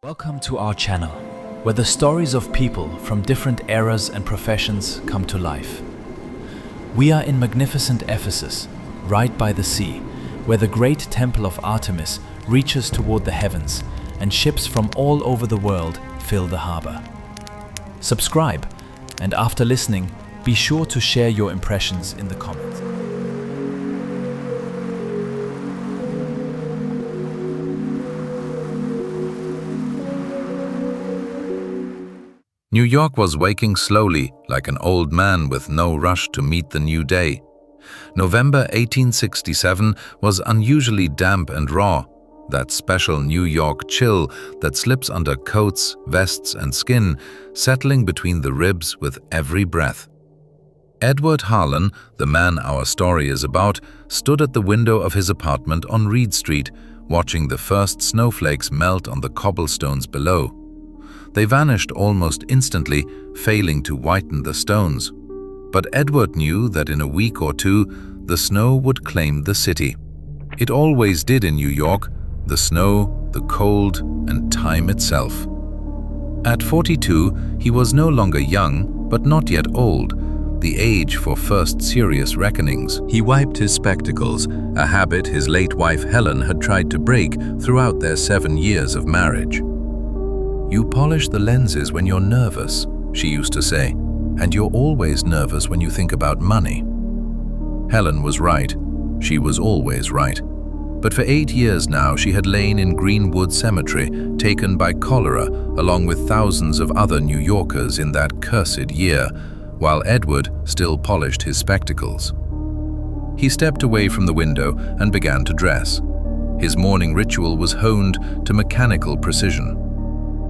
Welcome to our channel, where the stories of people from different eras and professions come to life. We are in magnificent Ephesus, right by the sea, where the great temple of Artemis reaches toward the heavens, and ships from all over the world fill the harbor. Subscribe, and after listening, be sure to share your impressions in the comments. New York was waking slowly, like an old man with no rush to meet the new day. November 1867 was unusually damp and raw, that special New York chill that slips under coats, vests, and skin, settling between the ribs with every breath. Edward Harlan, the man our story is about, stood at the window of his apartment on Reed Street, watching the first snowflakes melt on the cobblestones below. They vanished almost instantly, failing to whiten the stones. But Edward knew that in a week or two, the snow would claim the city. It always did in New York, the snow, the cold, and time itself. At 42, he was no longer young, but not yet old, the age for first serious reckonings. He wiped his spectacles, a habit his late wife Helen had tried to break throughout their 7 years of marriage. "You polish the lenses when you're nervous," she used to say, "and you're always nervous when you think about money." Helen was right. She was always right. But for 8 years now, she had lain in Greenwood Cemetery, taken by cholera, along with thousands of other New Yorkers in that cursed year, while Edward still polished his spectacles. He stepped away from the window and began to dress. His morning ritual was honed to mechanical precision.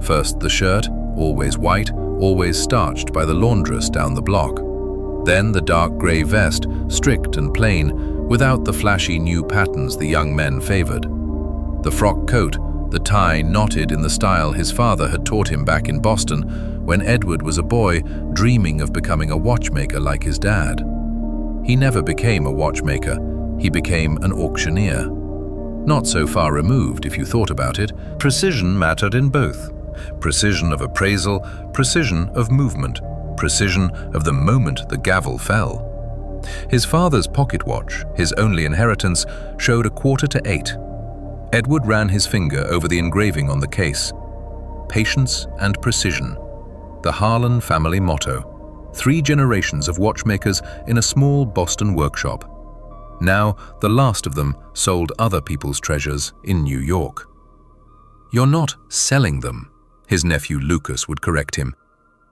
First the shirt, always white, always starched by the laundress down the block. Then the dark grey vest, strict and plain, without the flashy new patterns the young men favored. The frock coat, the tie knotted in the style his father had taught him back in Boston when Edward was a boy dreaming of becoming a watchmaker like his dad. He never became a watchmaker, he became an auctioneer. Not so far removed if you thought about it. Precision mattered in both. Precision of appraisal, precision of movement, precision of the moment the gavel fell. His father's pocket watch, his only inheritance, showed 7:45. Edward ran his finger over the engraving on the case. Patience and precision. The Harlan family motto. 3 generations of watchmakers in a small Boston workshop. Now, the last of them sold other people's treasures in New York. "You're not selling them," his nephew Lucas would correct him.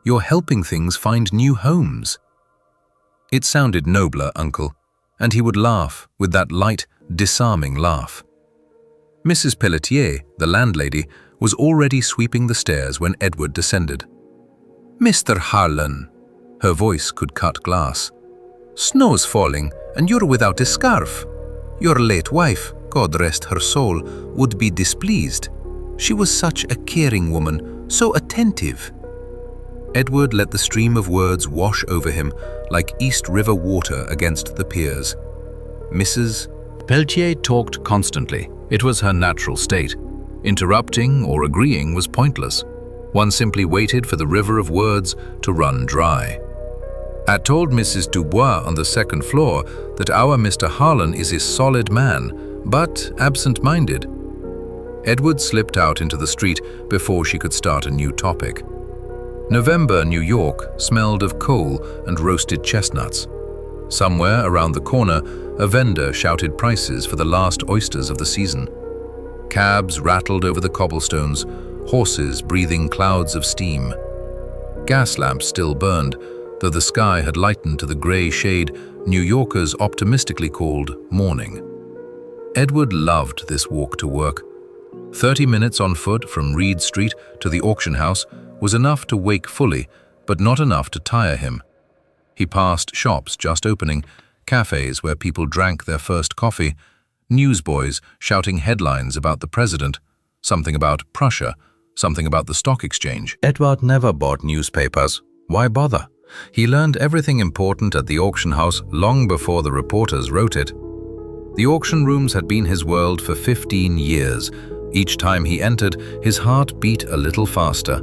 "You're helping things find new homes." It sounded nobler, Uncle, and he would laugh with that light, disarming laugh. Mrs. Pelletier, the landlady, was already sweeping the stairs when Edward descended. "Mr. Harlan," her voice could cut glass. "Snow's falling, and you're without a scarf. Your late wife, God rest her soul, would be displeased. She was such a caring woman, so attentive." Edward let the stream of words wash over him like East River water against the piers. Mrs. Pelletier talked constantly. It was her natural state. Interrupting or agreeing was pointless. One simply waited for the river of words to run dry. "I told Mrs. Dubois on the 2nd floor that our Mr. Harlan is a solid man, but absent-minded." Edward slipped out into the street before she could start a new topic. November New York smelled of coal and roasted chestnuts. Somewhere around the corner, a vendor shouted prices for the last oysters of the season. Cabs rattled over the cobblestones, horses breathing clouds of steam. Gas lamps still burned, though the sky had lightened to the grey shade New Yorkers optimistically called morning. Edward loved this walk to work. 30 minutes on foot from Reed Street to the auction house was enough to wake fully, but not enough to tire him. He passed shops just opening, cafes where people drank their first coffee, newsboys shouting headlines about the president, something about Prussia, something about the stock exchange. Edward never bought newspapers. Why bother? He learned everything important at the auction house long before the reporters wrote it. The auction rooms had been his world for 15 years, Each time he entered, his heart beat a little faster.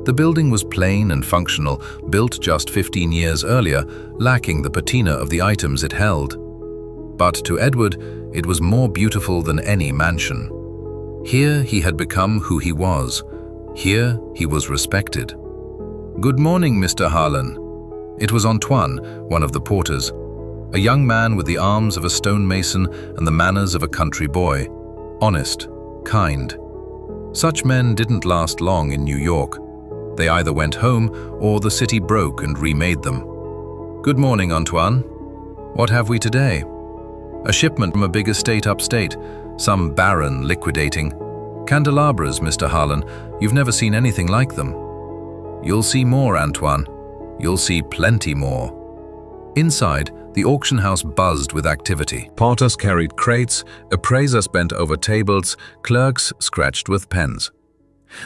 The building was plain and functional, built just 15 years earlier, lacking the patina of the items it held. But to Edward, it was more beautiful than any mansion. Here he had become who he was. Here he was respected. "Good morning, Mr. Harlan." It was Antoine, one of the porters, a young man with the arms of a stonemason and the manners of a country boy. Honest, kind. Such men didn't last long in New York. They either went home or the city broke and remade them. "Good morning, Antoine. What have we today?" "A shipment from a big estate upstate, some baron liquidating. Candelabras, Mr. Harlan. You've never seen anything like them." "You'll see more, Antoine. You'll see plenty more." Inside, the auction house buzzed with activity. Porters carried crates, appraisers bent over tables, clerks scratched with pens.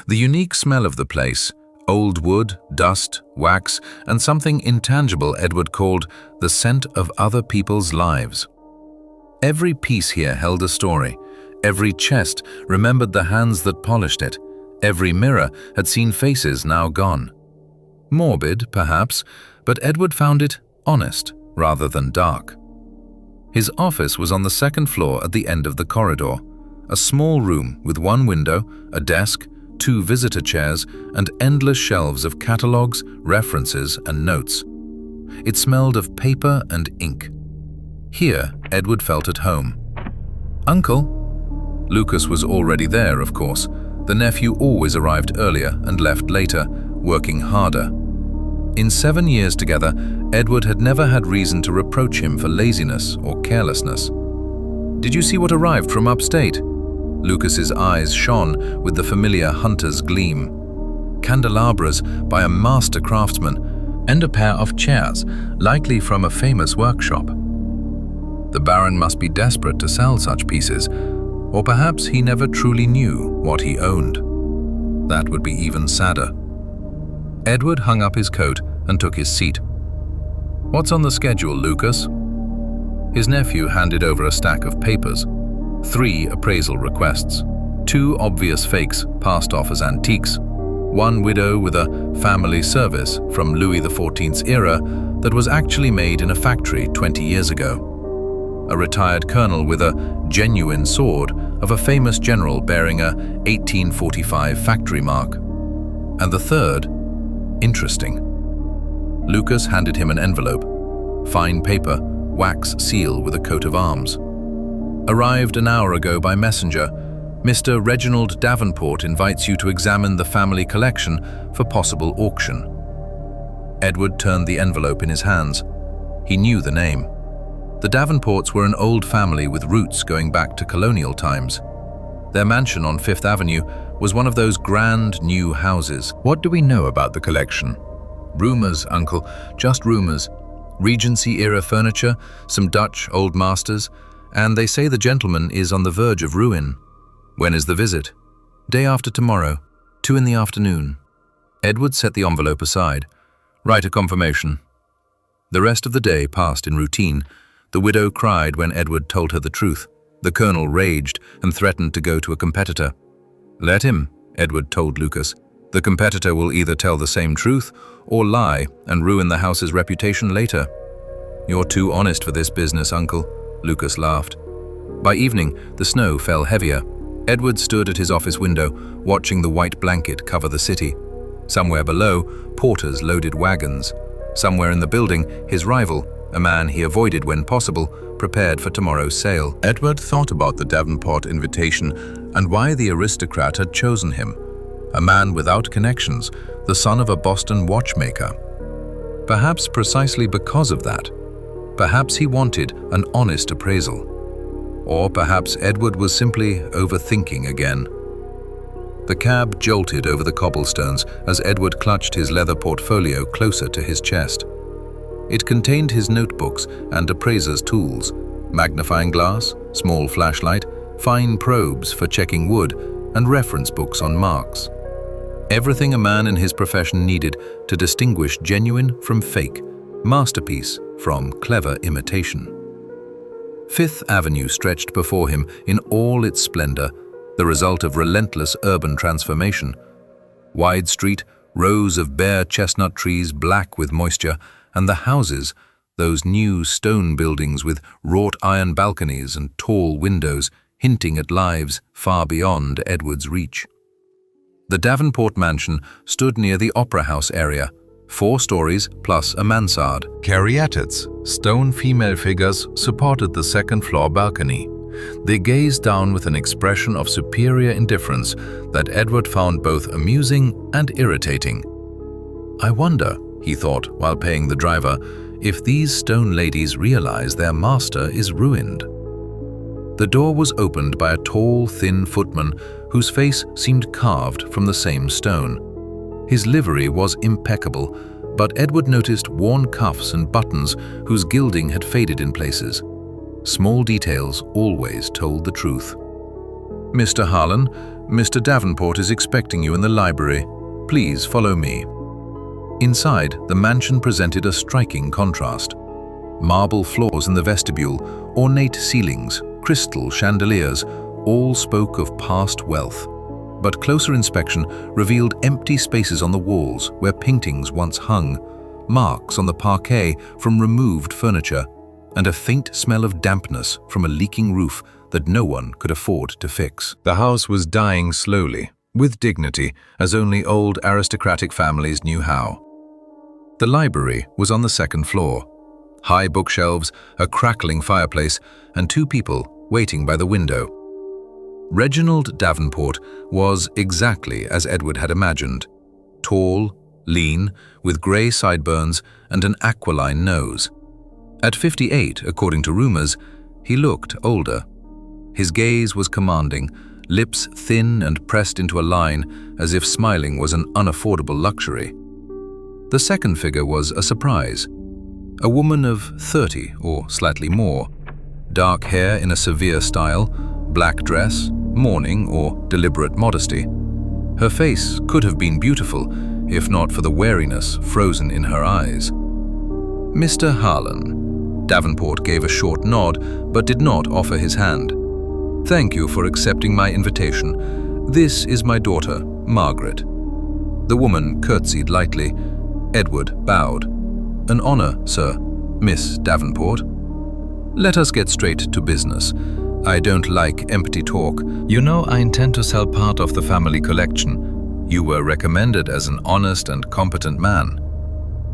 The unique smell of the place, old wood, dust, wax, and something intangible Edward called the scent of other people's lives. Every piece here held a story. Every chest remembered the hands that polished it. Every mirror had seen faces now gone. Morbid, perhaps, but Edward found it honest rather than dark. His office was on the second floor at the end of the corridor, a small room with one window, a desk, 2 visitor chairs, and endless shelves of catalogues, references, and notes. It smelled of paper and ink. Here, Edward felt at home. "Uncle?" Lucas was already there, of course. The nephew always arrived earlier and left later, working harder. In 7 years together, Edward had never had reason to reproach him for laziness or carelessness. "Did you see what arrived from upstate?" Lucas's eyes shone with the familiar hunter's gleam. Candelabras by a master craftsman and a pair of chairs, likely from a famous workshop. The Baron must be desperate to sell such pieces, or perhaps he never truly knew what he owned. That would be even sadder. Edward hung up his coat and took his seat. "What's on the schedule, Lucas?" His nephew handed over a stack of papers. 3 appraisal requests. 2 obvious fakes passed off as antiques. 1 widow with a family service from Louis XIV's era that was actually made in a factory 20 years ago. A retired colonel with a genuine sword of a famous general bearing a 1845 factory mark. And the third, interesting. Lucas handed him an envelope. Fine paper, wax seal with a coat of arms. "Arrived an hour ago by messenger. Mr. Reginald Davenport invites you to examine the family collection for possible auction." Edward turned the envelope in his hands. He knew the name. The Davenports were an old family with roots going back to colonial times. Their mansion on Fifth Avenue was one of those grand new houses. "What do we know about the collection?" "Rumors, Uncle, just rumors. Regency-era furniture, some Dutch old masters, and they say the gentleman is on the verge of ruin." "When is the visit?" "Day after tomorrow, 2 in the afternoon." Edward set the envelope aside. "Write a confirmation." The rest of the day passed in routine. The widow cried when Edward told her the truth. The colonel raged and threatened to go to a competitor. "Let him," Edward told Lucas. "The competitor will either tell the same truth or lie and ruin the house's reputation later." "You're too honest for this business, Uncle," Lucas laughed. By evening, the snow fell heavier. Edward stood at his office window, watching the white blanket cover the city. Somewhere below, porters loaded wagons. Somewhere in the building, his rival, a man he avoided when possible, prepared for tomorrow's sale. Edward thought about the Davenport invitation and why the aristocrat had chosen him. A man without connections, the son of a Boston watchmaker. Perhaps precisely because of that. Perhaps he wanted an honest appraisal. Or perhaps Edward was simply overthinking again. The cab jolted over the cobblestones as Edward clutched his leather portfolio closer to his chest. It contained his notebooks and appraiser's tools, magnifying glass, small flashlight, fine probes for checking wood, and reference books on marks. Everything a man in his profession needed to distinguish genuine from fake, masterpiece from clever imitation. Fifth Avenue stretched before him in all its splendor, the result of relentless urban transformation. Wide street, rows of bare chestnut trees black with moisture, and the houses, those new stone buildings with wrought iron balconies and tall windows, hinting at lives far beyond Edward's reach. The Davenport mansion stood near the Opera House area, 4 stories plus a mansard. Caryatids, stone female figures, supported the second-floor balcony. They gazed down with an expression of superior indifference that Edward found both amusing and irritating. I wonder, he thought while paying the driver, if these stone ladies realize their master is ruined. The door was opened by a tall, thin footman whose face seemed carved from the same stone. His livery was impeccable, but Edward noticed worn cuffs and buttons whose gilding had faded in places. Small details always told the truth. "Mr. Harlan, Mr. Davenport is expecting you in the library. Please follow me." Inside, the mansion presented a striking contrast. Marble floors in the vestibule, ornate ceilings, crystal chandeliers, all spoke of past wealth. But closer inspection revealed empty spaces on the walls where paintings once hung, marks on the parquet from removed furniture, and a faint smell of dampness from a leaking roof that no one could afford to fix. The house was dying slowly, with dignity, as only old aristocratic families knew how. The library was on the second floor. High bookshelves, a crackling fireplace, and 2 people waiting by the window. Reginald Davenport was exactly as Edward had imagined. Tall, lean, with grey sideburns and an aquiline nose. At 58, according to rumors, he looked older. His gaze was commanding, lips thin and pressed into a line as if smiling was an unaffordable luxury. The second figure was a surprise. A woman of 30 or slightly more. Dark hair in a severe style, black dress, mourning or deliberate modesty. Her face could have been beautiful, if not for the wariness frozen in her eyes. "Mr. Harlan." Davenport gave a short nod, but did not offer his hand. "Thank you for accepting my invitation. This is my daughter, Margaret." The woman curtsied lightly. Edward bowed. "An honor, sir, Miss Davenport." "Let us get straight to business. I don't like empty talk. You know I intend to sell part of the family collection. You were recommended as an honest and competent man."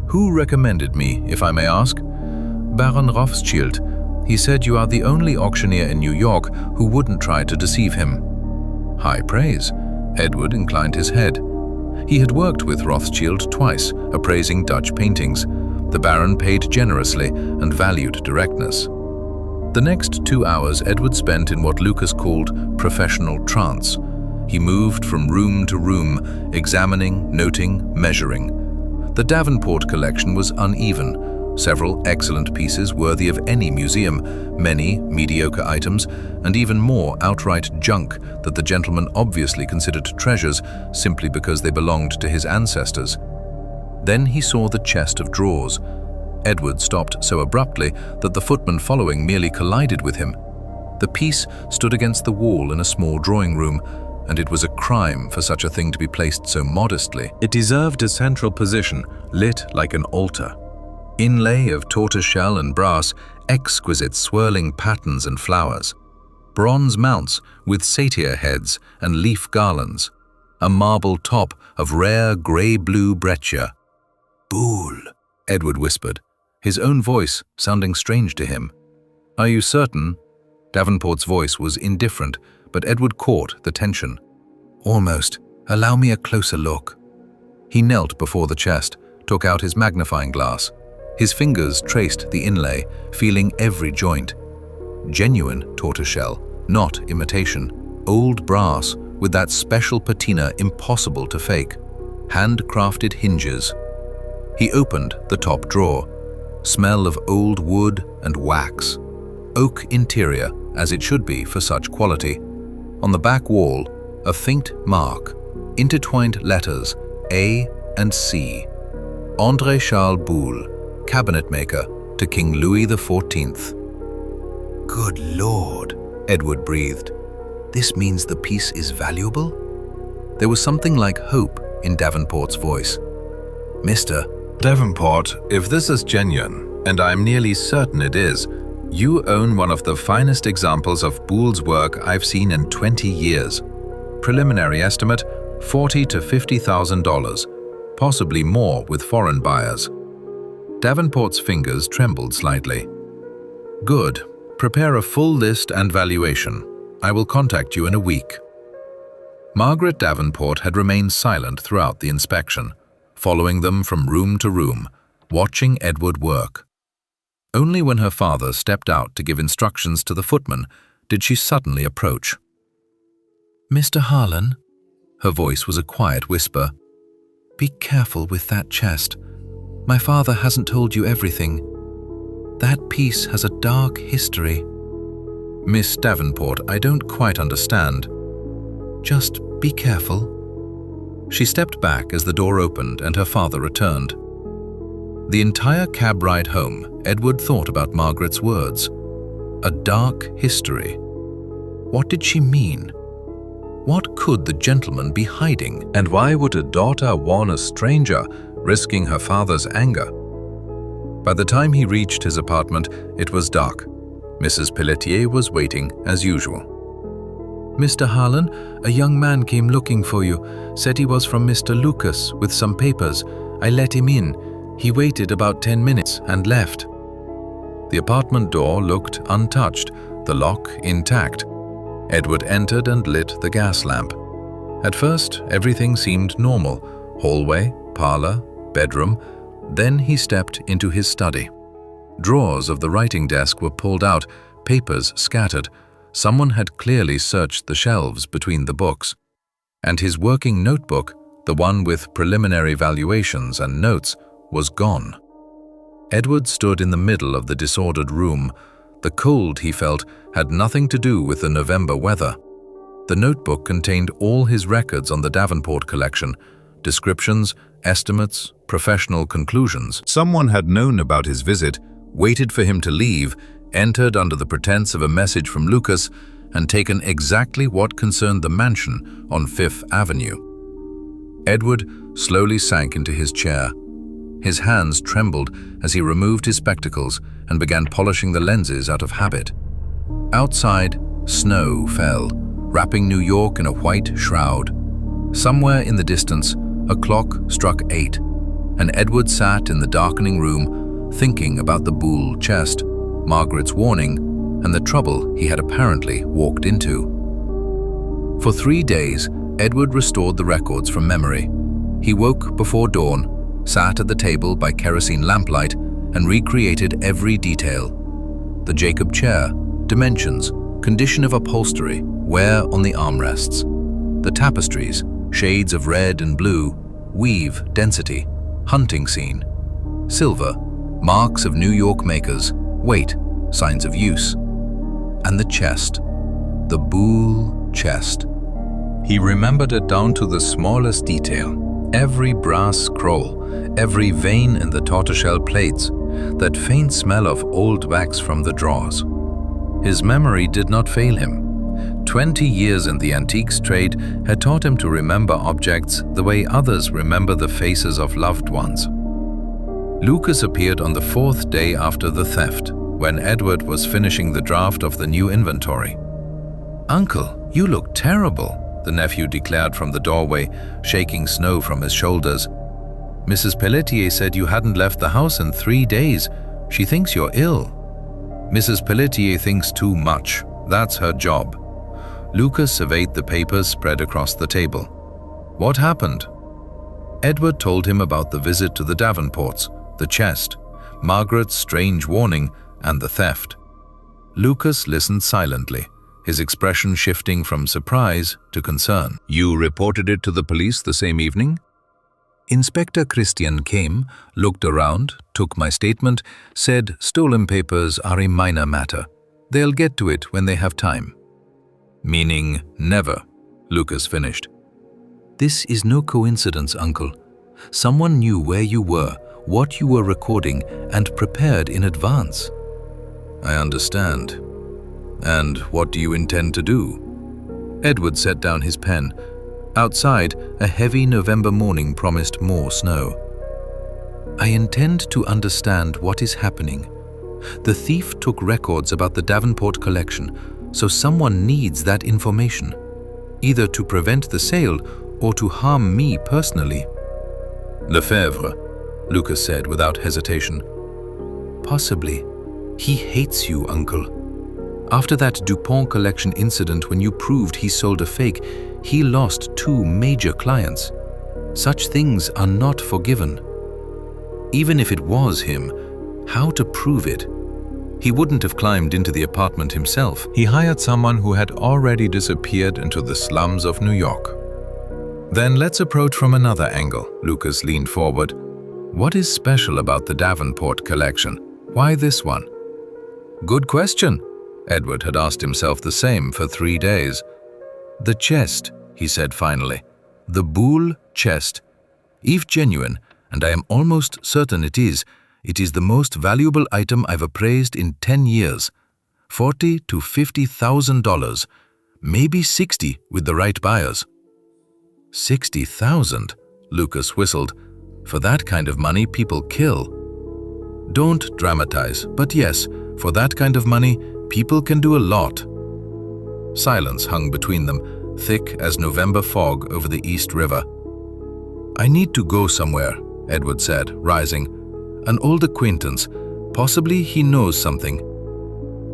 "Who recommended me, if I may ask?" "Baron Rothschild. He said you are the only auctioneer in New York who wouldn't try to deceive him." "High praise." Edward inclined his head. He had worked with Rothschild twice, appraising Dutch paintings. The Baron paid generously and valued directness. The next 2 hours Edward spent in what Lucas called professional trance. He moved from room to room, examining, noting, measuring. The Davenport collection was uneven. Several excellent pieces worthy of any museum, many mediocre items, and even more outright junk that the gentleman obviously considered treasures simply because they belonged to his ancestors. Then he saw the chest of drawers. Edward stopped so abruptly that the footman following merely collided with him. The piece stood against the wall in a small drawing room, and it was a crime for such a thing to be placed so modestly. It deserved a central position, lit like an altar. Inlay of tortoiseshell and brass, exquisite swirling patterns and flowers. Bronze mounts with satyr heads and leaf garlands. A marble top of rare grey-blue breccia. "Boulle," Edward whispered, his own voice sounding strange to him. "Are you certain?" Davenport's voice was indifferent, but Edward caught the tension. "Almost. Allow me a closer look." He knelt before the chest, took out his magnifying glass. His fingers traced the inlay, feeling every joint. Genuine tortoiseshell, not imitation. Old brass with that special patina impossible to fake. Handcrafted hinges. He opened the top drawer. Smell of old wood and wax. Oak interior, as it should be for such quality. On the back wall, a faint mark. Intertwined letters, A and C. André Charles Boulle, cabinet maker to King Louis XIV. "Good Lord," Edward breathed. This means the piece is valuable? There was something like hope in Davenport's voice. Mr. Davenport, if this is genuine, and I'm nearly certain it is, you own one of the finest examples of Boulle's work I've seen in 20 years. Preliminary estimate, $40,000 to $50,000, possibly more with foreign buyers. Davenport's fingers trembled slightly. Good. Prepare a full list and valuation. I will contact you in a week. Margaret Davenport had remained silent throughout the inspection, following them from room to room, watching Edward work. Only when her father stepped out to give instructions to the footman did she suddenly approach. Mr. Harlan, her voice was a quiet whisper, be careful with that chest. My father hasn't told you everything. That piece has a dark history. Miss Davenport, I don't quite understand. Just be careful. She stepped back as the door opened and her father returned. The entire cab ride home, Edward thought about Margaret's words. A dark history. What did she mean? What could the gentleman be hiding? And why would a daughter warn a stranger, risking her father's anger? By the time he reached his apartment, it was dark. Mrs. Pelletier was waiting as usual. Mr. Harlan, a young man came looking for you, said he was from Mr. Lucas with some papers. I let him in. He waited about 10 minutes and left. The apartment door looked untouched, the lock intact. Edward entered and lit the gas lamp. At first, everything seemed normal. Hallway, parlor, bedroom. Then he stepped into his study. Drawers of the writing desk were pulled out, papers scattered. Someone had clearly searched the shelves between the books. And his working notebook, the one with preliminary valuations and notes, was gone. Edward stood in the middle of the disordered room. The cold he felt had nothing to do with the November weather. The notebook contained all his records on the Davenport collection, descriptions, estimates, professional conclusions. Someone had known about his visit, waited for him to leave, entered under the pretense of a message from Lucas, and taken exactly what concerned the mansion on Fifth Avenue. Edward slowly sank into his chair. His hands trembled as he removed his spectacles and began polishing the lenses out of habit. Outside, snow fell, wrapping New York in a white shroud. Somewhere in the distance, a clock struck 8, and Edward sat in the darkening room, thinking about the Boulle chest, Margaret's warning, and the trouble he had apparently walked into. For 3 days, Edward restored the records from memory. He woke before dawn, sat at the table by kerosene lamplight, and recreated every detail. The Jacob chair, dimensions, condition of upholstery, wear on the armrests. The tapestries, shades of red and blue, weave, density, hunting scene. Silver, marks of New York makers, weight, signs of use. And the chest, the Boulle chest. He remembered it down to the smallest detail. Every brass scroll, every vein in the tortoiseshell plates, that faint smell of old wax from the drawers. His memory did not fail him. 20 years in the antiques trade had taught him to remember objects the way others remember the faces of loved ones. Lucas appeared on the 4th day after the theft, when Edward was finishing the draft of the new inventory. "Uncle, you look terrible," the nephew declared from the doorway, shaking snow from his shoulders. "Mrs. Pelletier said you hadn't left the house in 3 days. She thinks you're ill." "Mrs. Pelletier thinks too much. That's her job." Lucas surveyed the papers spread across the table. "What happened?" Edward told him about the visit to the Davenports, the chest, Margaret's strange warning, and the theft. Lucas listened silently, his expression shifting from surprise to concern. "You reported it to the police the same evening?" "Inspector Christian came, looked around, took my statement, said stolen papers are a minor matter. They'll get to it when they have time." "Meaning never," Lucas finished. "This is no coincidence, Uncle. Someone knew where you were, what you were recording, and prepared in advance." "I understand. And what do you intend to do?" Edward set down his pen. Outside, a heavy November morning promised more snow. I intend to understand what is happening. The thief took records about the Davenport collection, so someone needs that information, either to prevent the sale or to harm me personally. Lefebvre, Lucas said without hesitation. Possibly. He hates you, Uncle. After that Dupont collection incident when you proved he sold a fake, he lost 2 major clients. Such things are not forgiven. Even if it was him, how to prove it? He wouldn't have climbed into the apartment himself. He hired someone who had already disappeared into the slums of New York. Then let's approach from another angle. Lucas leaned forward. What is special about the Davenport collection? Why this one? Good question. Edward had asked himself the same for 3 days. The chest, he said finally. The Boulle chest. If genuine, and I am almost certain it is the most valuable item I've appraised in 10 years. $40,000 to $50,000, maybe 60 with the right buyers. 60,000, Lucas whistled. For that kind of money, people kill. Don't dramatize, but yes, for that kind of money, people can do a lot. Silence hung between them, thick as November fog over the East River. I need to go somewhere, Edward said, rising. An old acquaintance. Possibly he knows something.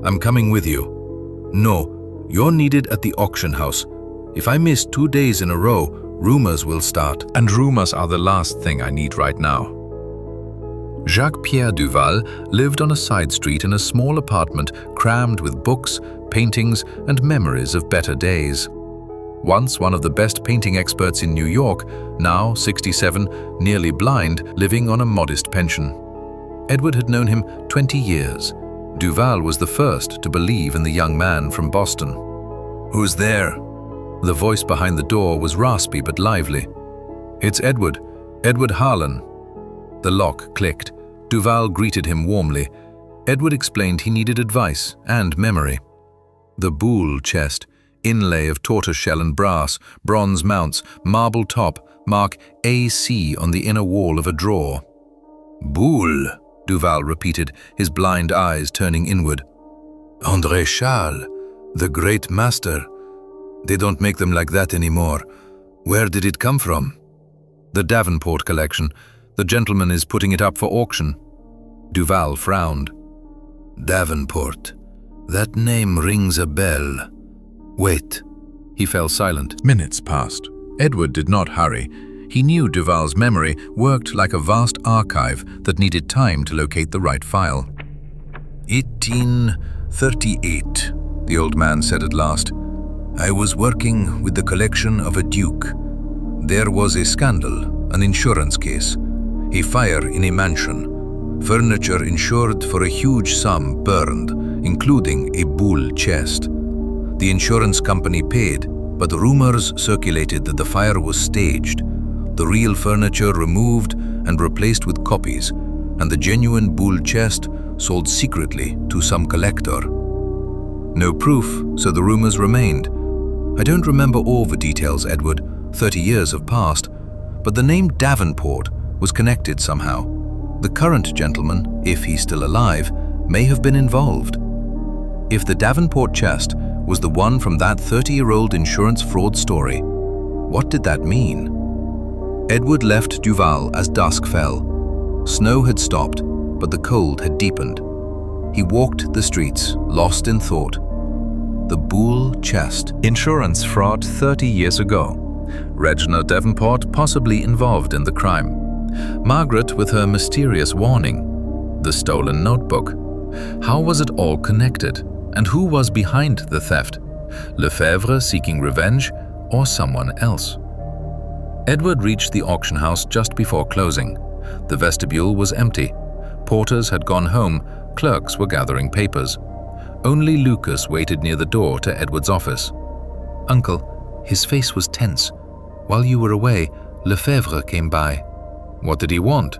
I'm coming with you. No, you're needed at the auction house. If I miss 2 days in a row, rumors will start. And rumors are the last thing I need right now. Jacques-Pierre Duval lived on a side street in a small apartment crammed with books, paintings, and memories of better days. Once one of the best painting experts in New York, now 67, nearly blind, living on a modest pension. Edward had known him 20 years. Duval was the first to believe in the young man from Boston. Who's there? The voice behind the door was raspy but lively. It's Edward Harlan. The lock clicked. Duval greeted him warmly. Edward explained he needed advice and memory. The Boulle chest, inlay of tortoiseshell and brass, bronze mounts, marble top, mark AC on the inner wall of a drawer. Boulle, Duval repeated, his blind eyes turning inward. André Charles, the great master. They don't make them like that anymore. Where did it come from? The Davenport collection. The gentleman is putting it up for auction. Duval frowned. Davenport. That name rings a bell. Wait. He fell silent. Minutes passed. Edward did not hurry. He knew Duval's memory worked like a vast archive that needed time to locate the right file. 1838, the old man said at last. I was working with the collection of a duke. There was a scandal, an insurance case. A fire in a mansion. Furniture insured for a huge sum burned, including a Boulle chest. The insurance company paid, but rumors circulated that the fire was staged. The real furniture removed and replaced with copies, and the genuine Boulle chest sold secretly to some collector. No proof, so the rumors remained. I don't remember all the details, Edward. 30 years have passed, but the name Davenport was connected somehow. The current gentleman, if he's still alive, may have been involved. If the Davenport chest was the one from that 30-year-old insurance fraud story, what did that mean? Edward left Duval as dusk fell. Snow had stopped, but the cold had deepened. He walked the streets, lost in thought. The Boulle chest. Insurance fraud 30 years ago. Reginald Davenport possibly involved in the crime. Margaret with her mysterious warning. The stolen notebook. How was it all connected? And who was behind the theft? Lefebvre seeking revenge or someone else? Edward reached the auction house just before closing. The vestibule was empty. Porters had gone home, clerks were gathering papers. Only Lucas waited near the door to Edward's office. Uncle, his face was tense. While you were away, Lefebvre came by. What did he want?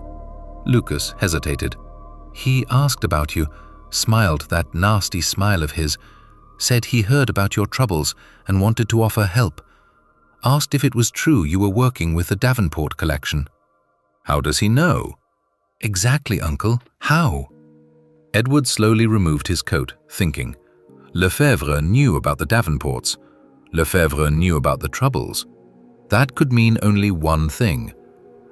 Lucas hesitated. He asked about you, smiled that nasty smile of his. Said he heard about your troubles and wanted to offer help. Asked if it was true you were working with the Davenport collection." "How does he know?" "Exactly, Uncle. How?" Edward slowly removed his coat, thinking. Lefebvre knew about the Davenports. Lefebvre knew about the troubles. That could mean only one thing.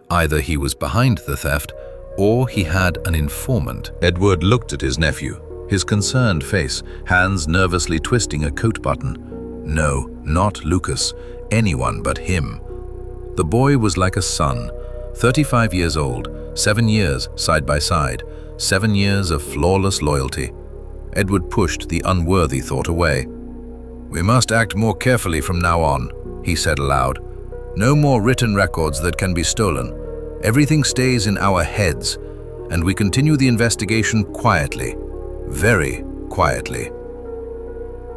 Either he was behind the theft, or he had an informant. Edward looked at his nephew, his concerned face, hands nervously twisting a coat button. No, not Lucas, anyone but him. The boy was like a son, 35 years old, 7 years side by side, 7 years of flawless loyalty. Edward pushed the unworthy thought away. "We must act more carefully from now on," he said aloud. "No more written records that can be stolen. Everything stays in our heads, and we continue the investigation quietly, very quietly."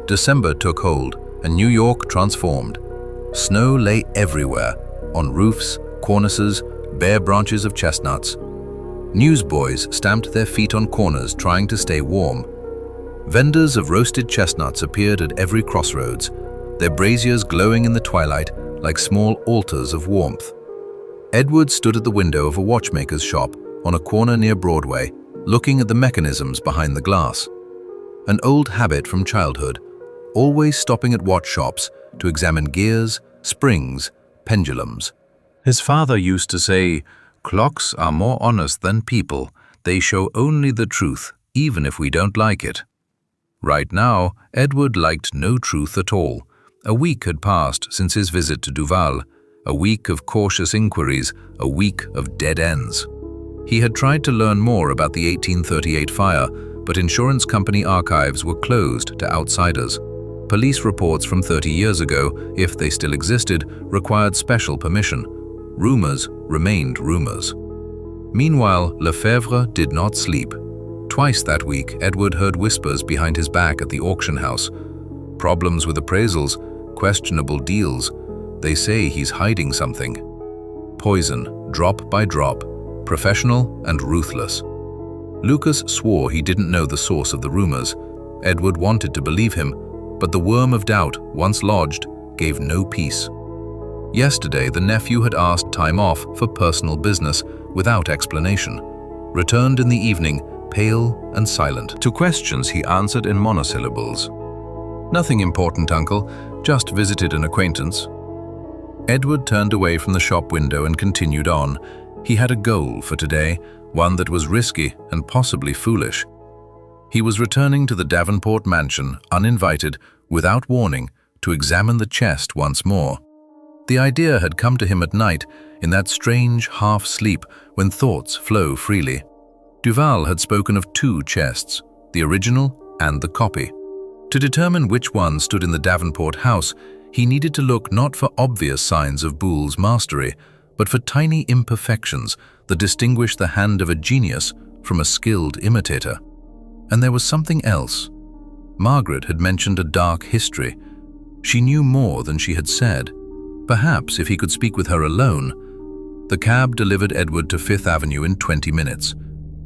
December took hold, and New York transformed. Snow lay everywhere, on roofs, cornices, bare branches of chestnuts. Newsboys stamped their feet on corners trying to stay warm. Vendors of roasted chestnuts appeared at every crossroads, their braziers glowing in the twilight like small altars of warmth. Edward stood at the window of a watchmaker's shop on a corner near Broadway, looking at the mechanisms behind the glass. An old habit from childhood, always stopping at watch shops to examine gears, springs, pendulums. His father used to say, "Clocks are more honest than people. They show only the truth, even if we don't like it." Right now, Edward liked no truth at all. A week had passed since his visit to Duval, a week of cautious inquiries, a week of dead ends. He had tried to learn more about the 1838 fire, but insurance company archives were closed to outsiders. Police reports from 30 years ago, if they still existed, required special permission. Rumors remained rumors. Meanwhile, Lefebvre did not sleep. Twice that week, Edward heard whispers behind his back at the auction house. Problems with appraisals, questionable deals. They say he's hiding something. Poison, drop by drop, professional and ruthless. Lucas swore he didn't know the source of the rumors. Edward wanted to believe him, but the worm of doubt, once lodged, gave no peace. Yesterday, the nephew had asked time off for personal business without explanation. Returned in the evening, pale and silent. To questions he answered in monosyllables. "Nothing important, Uncle. Just visited an acquaintance." Edward turned away from the shop window and continued on. He had a goal for today, one that was risky and possibly foolish. He was returning to the Davenport mansion, uninvited, without warning, to examine the chest once more. The idea had come to him at night, in that strange half-sleep when thoughts flow freely. Duval had spoken of 2 chests, the original and the copy. To determine which one stood in the Davenport house, he needed to look not for obvious signs of Boulle's mastery, but for tiny imperfections that distinguish the hand of a genius from a skilled imitator. And there was something else. Margaret had mentioned a dark history. She knew more than she had said. Perhaps if he could speak with her alone. The cab delivered Edward to 5th Avenue in 20 minutes.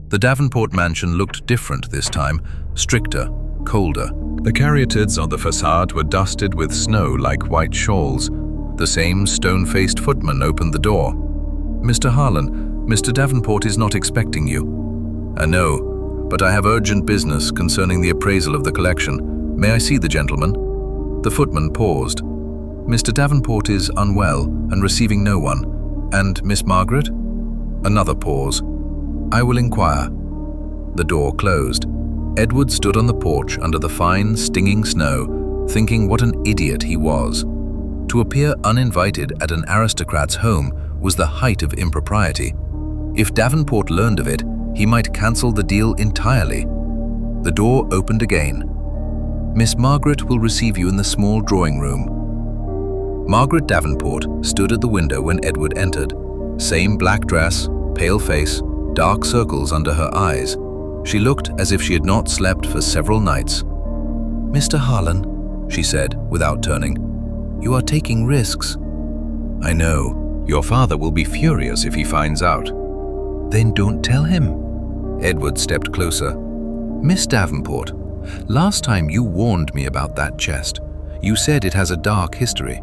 The Davenport mansion looked different this time, stricter, colder. The caryatids on the facade were dusted with snow like white shawls. The same stone-faced footman opened the door. "Mr. Harlan, Mr. Davenport is not expecting you." "I know, but I have urgent business concerning the appraisal of the collection. May I see the gentleman?" The footman paused. "Mr. Davenport is unwell and receiving no one. And Miss Margaret?" Another pause. "I will inquire." The door closed. Edward stood on the porch under the fine, stinging snow, thinking what an idiot he was. To appear uninvited at an aristocrat's home was the height of impropriety. If Davenport learned of it, he might cancel the deal entirely. The door opened again. "Miss Margaret will receive you in the small drawing room." Margaret Davenport stood at the window when Edward entered. Same black dress, pale face, dark circles under her eyes. She looked as if she had not slept for several nights. "Mr. Harlan," she said, without turning, "you are taking risks." "I know. Your father will be furious if he finds out." "Then don't tell him." Edward stepped closer. "Miss Davenport, Last time you warned me about that chest. You said it has a dark history.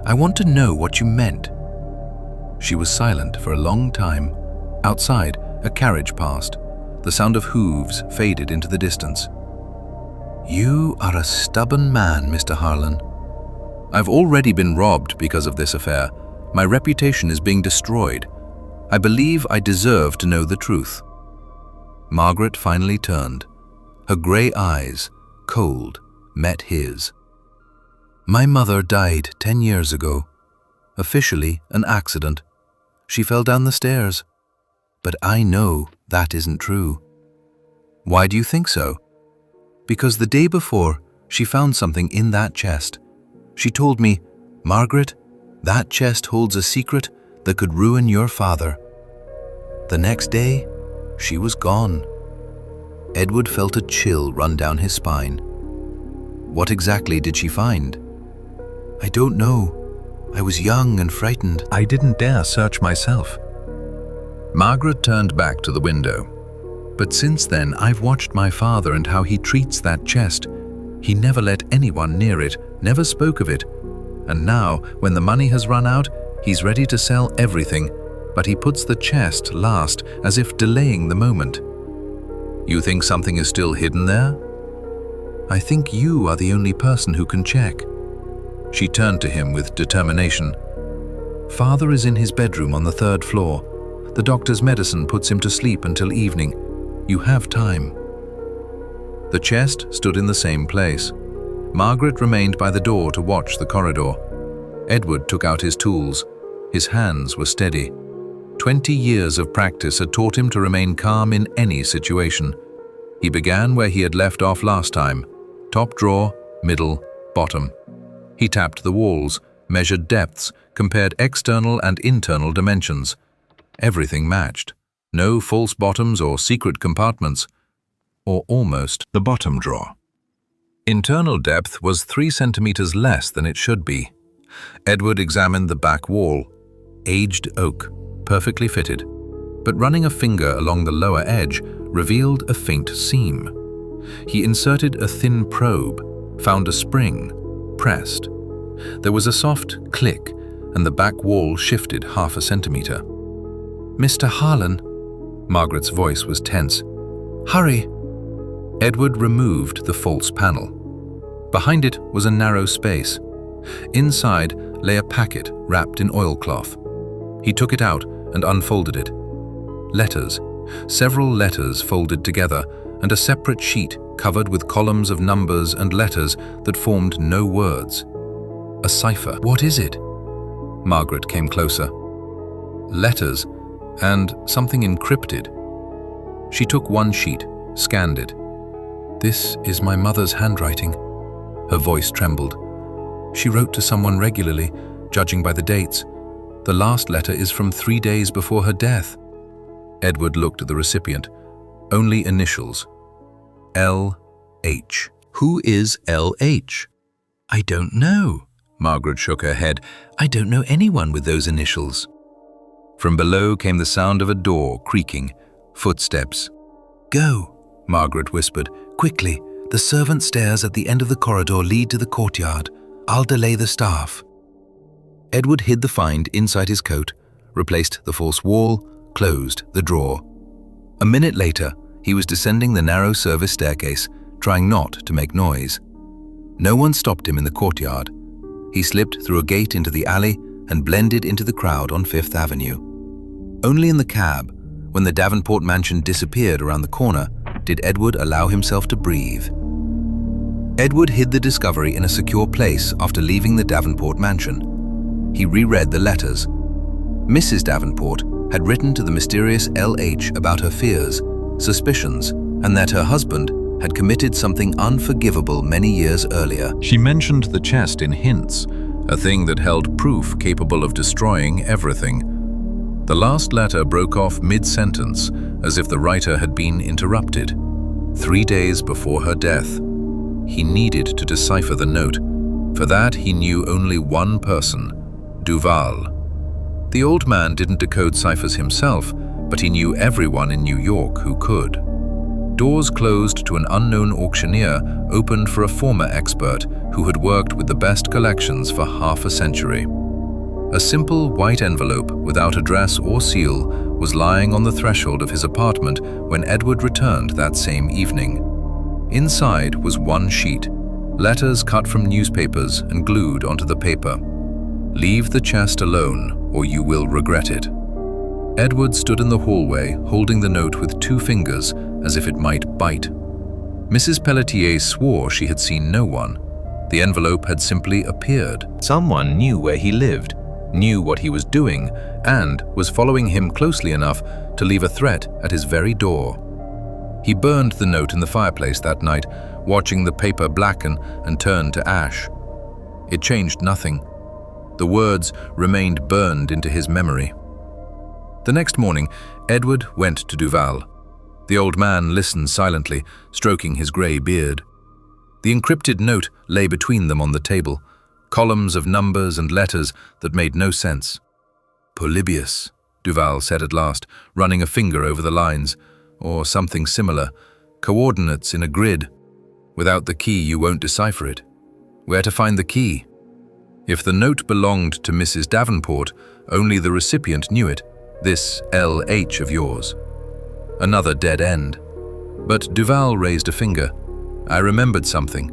I want to know what you meant." She was silent for a long time. Outside, a carriage passed. The sound of hooves faded into the distance. "You are a stubborn man, Mr. Harlan. I've already been robbed because of this affair. My reputation is being destroyed. I believe I deserve to know the truth." Margaret finally turned. Her grey eyes, cold, met his. "My mother died 10 years ago. Officially an accident. She fell down the stairs. But I know that isn't true." "Why do you think so?" "Because the day before, she found something in that chest. She told me, 'Margaret, that chest holds a secret that could ruin your father.' The next day, she was gone." Edward felt a chill run down his spine. "What exactly did she find?" "I don't know. I was young and frightened. I didn't dare search myself." Margaret turned back to the window. "But since then, I've watched my father and how he treats that chest. He never let anyone near it, never spoke of it. And now, when the money has run out, he's ready to sell everything, but he puts the chest last, as if delaying the moment." "You think something is still hidden there?" "I think you are the only person who can check." She turned to him with determination. "Father is in his bedroom on the 3rd floor. The doctor's medicine puts him to sleep until evening. You have time." The chest stood in the same place. Margaret remained by the door to watch the corridor. Edward took out his tools. His hands were steady. 20 years of practice had taught him to remain calm in any situation. He began where he had left off last time: top drawer, middle, bottom. He tapped the walls, measured depths, compared external and internal dimensions. Everything matched. No false bottoms or secret compartments. Or almost. The bottom drawer. Internal depth was 3 centimeters less than it should be. Edward examined the back wall. Aged oak, perfectly fitted. But running a finger along the lower edge revealed a faint seam. He inserted a thin probe, found a spring, pressed. There was a soft click, and the back wall shifted 1/2 centimeter. "Mr. Harlan," Margaret's voice was tense. "Hurry." Edward removed the false panel. Behind it was a narrow space. Inside lay a packet wrapped in oilcloth. He took it out and unfolded it. Letters, several letters folded together, and a separate sheet covered with columns of numbers and letters that formed no words. A cipher. "What is it?" Margaret came closer. "Letters, and something encrypted." She took one sheet, scanned it. "This is my mother's handwriting." Her voice trembled. "She wrote to someone regularly, judging by the dates. The last letter is from 3 days before her death." Edward looked at the recipient. Only initials. L.H. "Who is L.H.? "I don't know." Margaret shook her head. "I don't know anyone with those initials." From below came the sound of a door creaking, footsteps. "Go," Margaret whispered. "Quickly. The servant stairs at the end of the corridor lead to the courtyard. I'll delay the staff." Edward hid the find inside his coat, replaced the false wall, closed the drawer. A minute later, he was descending the narrow service staircase, trying not to make noise. No one stopped him in the courtyard. He slipped through a gate into the alley and blended into the crowd on 5th Avenue. Only in the cab, when the Davenport mansion disappeared around the corner, did Edward allow himself to breathe. Edward hid the discovery in a secure place after leaving the Davenport mansion. He reread the letters. Mrs. Davenport had written to the mysterious L.H. about her fears, suspicions, and that her husband had committed something unforgivable many years earlier. She mentioned the chest in hints, a thing that held proof capable of destroying everything. The last letter broke off mid-sentence, as if the writer had been interrupted. 3 days before her death. He needed to decipher the note. For that, he knew only one person, Duval. The old man didn't decode ciphers himself, but he knew everyone in New York who could. Doors closed to an unknown auctioneer opened for a former expert who had worked with the best collections for half a century. A simple white envelope without address or seal was lying on the threshold of his apartment when Edward returned that same evening. Inside was one sheet, letters cut from newspapers and glued onto the paper. "Leave the chest alone, or you will regret it." Edward stood in the hallway, holding the note with 2 fingers, as if it might bite. Mrs. Pelletier swore she had seen no one. The envelope had simply appeared. Someone knew where he lived, knew what he was doing, and was following him closely enough to leave a threat at his very door. He burned the note in the fireplace that night, watching the paper blacken and turn to ash. It changed nothing. The words remained burned into his memory. The next morning, Edward went to Duval. The old man listened silently, stroking his grey beard. The encrypted note lay between them on the table, columns of numbers and letters that made no sense. "Polybius," Duval said at last, running a finger over the lines, "or something similar. Coordinates in a grid. Without the key, you won't decipher it. Where to find the key?" If the note belonged to Mrs. Davenport, only the recipient knew it. "This LH of yours." Another dead end. But Duval raised a finger. "I remembered something.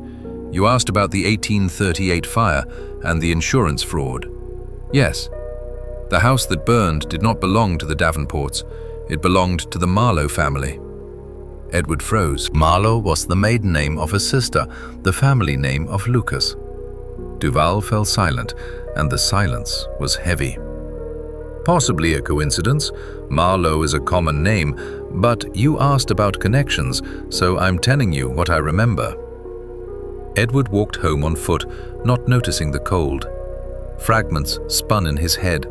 You asked about the 1838 fire and the insurance fraud." "Yes. The house that burned did not belong to the Davenports. It belonged to the Marlowe family." Edward froze. Marlowe was the maiden name of his sister, the family name of Lucas. Duval fell silent, and the silence was heavy. "Possibly a coincidence. Marlowe is a common name, but you asked about connections, so I'm telling you what I remember." Edward walked home on foot, not noticing the cold. Fragments spun in his head.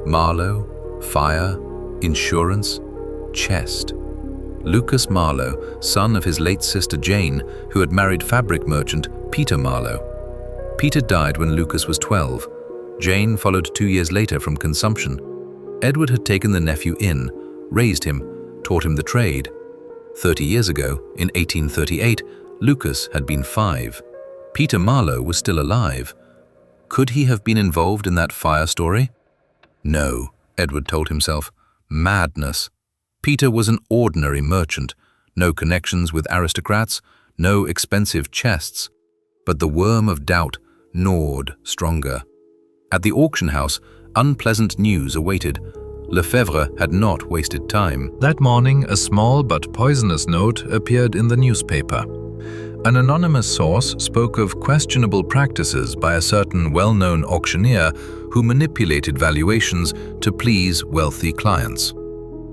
Marlowe, fire, insurance, chest. Lucas Marlowe, son of his late sister Jane, who had married fabric merchant Peter Marlowe. Peter died when Lucas was 12. Jane followed 2 years later from consumption. Edward had taken the nephew in, raised him, taught him the trade. 30 years ago, in 1838, Lucas had been 5. Peter Marlowe was still alive. Could he have been involved in that fire story? No, Edward told himself. Madness. Peter was an ordinary merchant, no connections with aristocrats, no expensive chests. But the worm of doubt gnawed stronger. At the auction house, unpleasant news awaited. Lefebvre had not wasted time. That morning, a small but poisonous note appeared in the newspaper. An anonymous source spoke of questionable practices by a certain well-known auctioneer who manipulated valuations to please wealthy clients.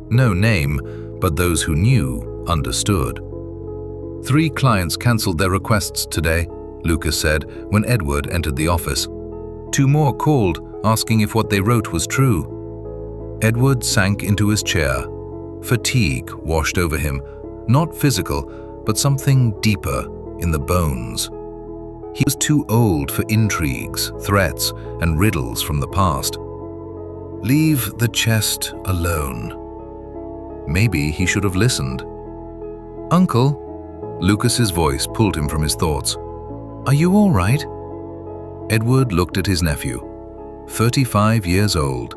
No name, but those who knew understood. 3 clients cancelled their requests today, Lucas said when Edward entered the office. 2 more called, asking if what they wrote was true. Edward sank into his chair. Fatigue washed over him, not physical, but something deeper in the bones. He was too old for intrigues, threats, and riddles from the past. Leave the chest alone. Maybe he should have listened. "Uncle," Lucas's voice pulled him from his thoughts. "Are you all right?" Edward looked at his nephew. 35 years old.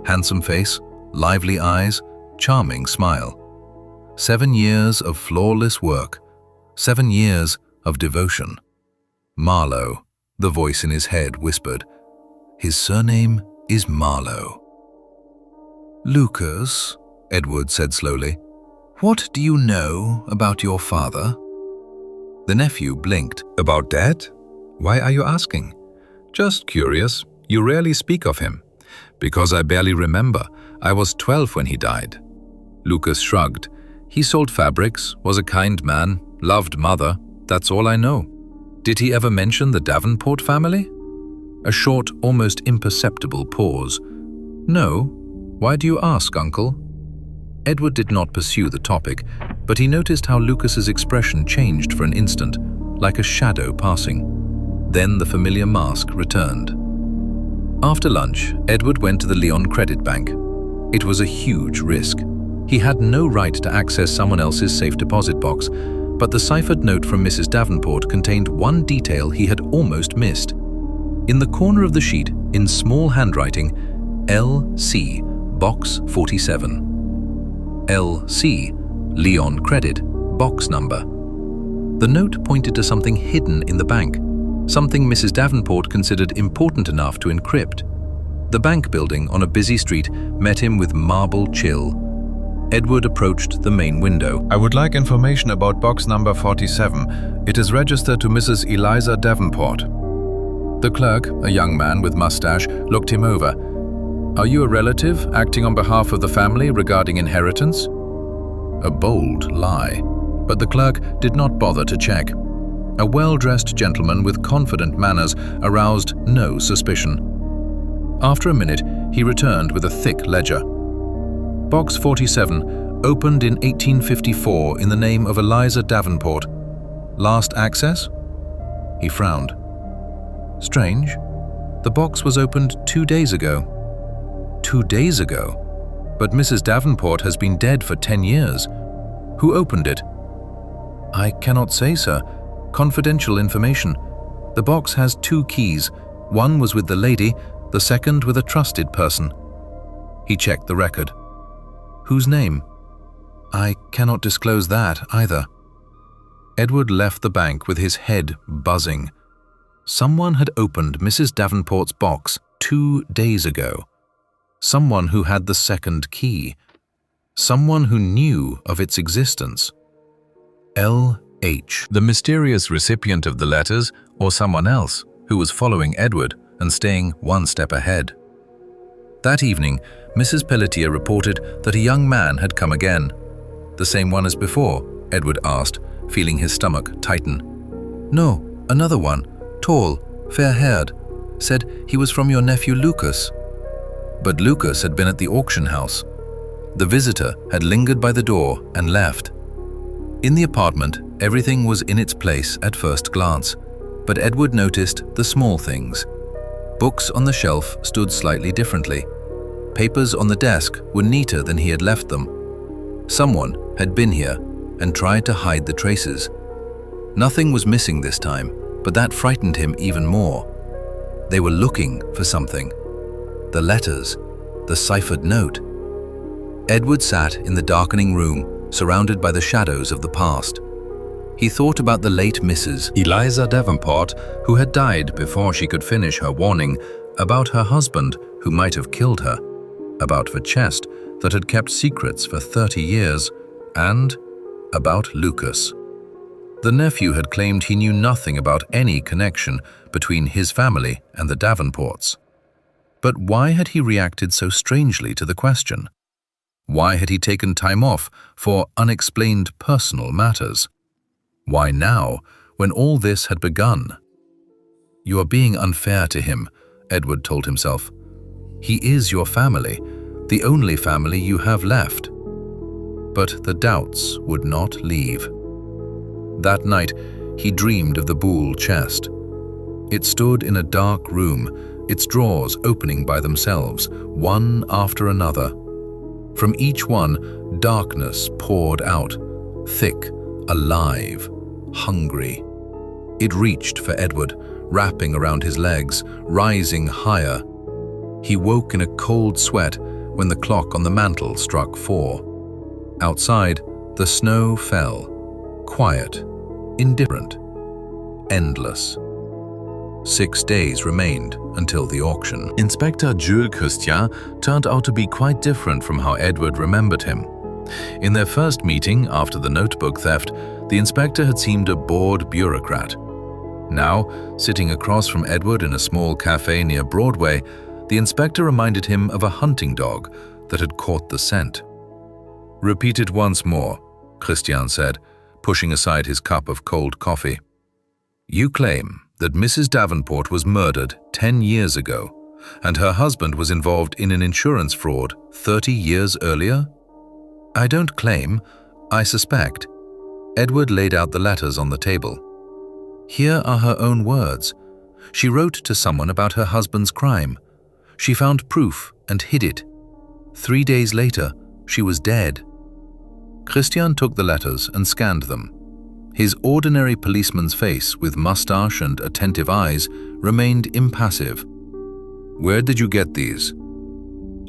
Handsome face, lively eyes, charming smile. 7 years of flawless work. 7 years of devotion. Marlowe, the voice in his head whispered. His surname is Marlowe. "Lucas," Edward said slowly, "what do you know about your father?" The nephew blinked. "About Dad? Why are you asking?" "Just curious. You rarely speak of him." "Because I barely remember. I was 12 when he died." Lucas shrugged. "He sold fabrics, was a kind man, loved mother. That's all I know." "Did he ever mention the Davenport family?" A short, almost imperceptible pause. "No. Why do you ask, Uncle?" Edward did not pursue the topic, but he noticed how Lucas's expression changed for an instant, like a shadow passing. Then the familiar mask returned. After lunch, Edward went to the Lyon Credit Bank. It was a huge risk. He had no right to access someone else's safe deposit box, but the ciphered note from Mrs. Davenport contained one detail he had almost missed. In the corner of the sheet, in small handwriting, L.C., Box 47. L.C., Leon Credit, box number. The note pointed to something hidden in the bank, something Mrs. Davenport considered important enough to encrypt. The bank building on a busy street met him with marble chill. Edward approached the main window. "I would like information about box number 47. It is registered to Mrs. Eliza Davenport." The clerk, a young man with mustache, looked him over. "Are you a relative acting on behalf of the family regarding inheritance?" A bold lie, but the clerk did not bother to check. A well-dressed gentleman with confident manners aroused no suspicion. After a minute, he returned with a thick ledger. Box 47, opened in 1854 in the name of Eliza Davenport. Last access? He frowned. Strange. The box was opened 2 days ago. 2 days ago? But Mrs. Davenport has been dead for 10 years. Who opened it? I cannot say, sir. Confidential information. The box has 2 keys. One was with the lady, the second with a trusted person. He checked the record. Whose name? I cannot disclose that either. Edward left the bank with his head buzzing. Someone had opened Mrs. Davenport's box 2 days ago. Someone who had the second key. Someone who knew of its existence. L.H. The mysterious recipient of the letters, or someone else who was following Edward and staying one step ahead. That evening, Mrs. Pelletier reported that a young man had come again. The same one as before, Edward asked, feeling his stomach tighten. No, another one, tall, fair-haired, said he was from your nephew Lucas. But Lucas had been at the auction house. The visitor had lingered by the door and left. In the apartment, everything was in its place at first glance, but Edward noticed the small things. Books on the shelf stood slightly differently. Papers on the desk were neater than he had left them. Someone had been here and tried to hide the traces. Nothing was missing this time, but that frightened him even more. They were looking for something. The letters, the ciphered note. Edward sat in the darkening room, surrounded by the shadows of the past. He thought about the late Mrs. Eliza Davenport, who had died before she could finish her warning, about her husband who might have killed her, about the chest that had kept secrets for 30 years, and about Lucas. The nephew had claimed he knew nothing about any connection between his family and the Davenports. But why had he reacted so strangely to the question? Why had he taken time off for unexplained personal matters? Why now, when all this had begun? You are being unfair to him, Edward told himself. He is your family, the only family you have left. But the doubts would not leave. That night, he dreamed of the Boulle chest. It stood in a dark room, its drawers opening by themselves, one after another. From each one, darkness poured out, thick, alive, hungry. It reached for Edward, wrapping around his legs, rising higher. He woke in a cold sweat when the clock on the mantel struck 4. Outside, the snow fell, quiet, indifferent, endless. 6 days remained until the auction. Inspector Jules Christian turned out to be quite different from how Edward remembered him. In their first meeting after the notebook theft, the inspector had seemed a bored bureaucrat. Now, sitting across from Edward in a small cafe near Broadway, the inspector reminded him of a hunting dog that had caught the scent. "Repeat it once more," Christian said, pushing aside his cup of cold coffee. "You claim that Mrs. Davenport was murdered 10 years ago, and her husband was involved in an insurance fraud 30 years earlier?" "I don't claim, I suspect." Edward laid out the letters on the table. Here are her own words. She wrote to someone about her husband's crime. She found proof and hid it. 3 days later, she was dead. Christian took the letters and scanned them. His ordinary policeman's face, with mustache and attentive eyes, remained impassive. "Where did you get these?"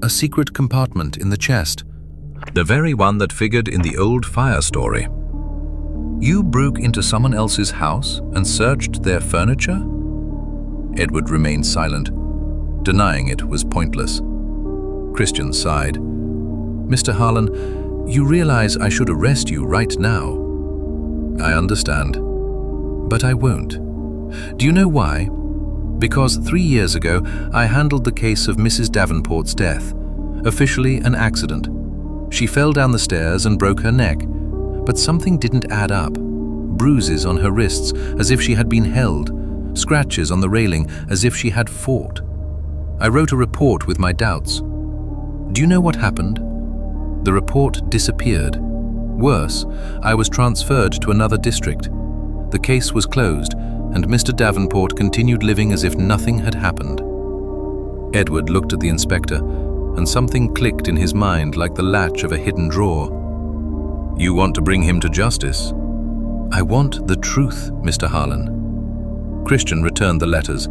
"A secret compartment in the chest." The very one that figured in the old fire story. "You broke into someone else's house and searched their furniture?" Edward remained silent. Denying it was pointless. Christian sighed. "Mr. Harlan, you realize I should arrest you right now." "I understand. But I won't. Do you know why? Because 3 years ago, I handled the case of Mrs. Davenport's death. Officially an accident. She fell down the stairs and broke her neck. But something didn't add up. Bruises on her wrists as if she had been held. Scratches on the railing as if she had fought. I wrote a report with my doubts. Do you know what happened? The report disappeared. Worse, I was transferred to another district. The case was closed, and Mr. Davenport continued living as if nothing had happened." Edward looked at the inspector, and something clicked in his mind like the latch of a hidden drawer. "You want to bring him to justice?" "I want the truth, Mr. Harlan." Christian returned the letters.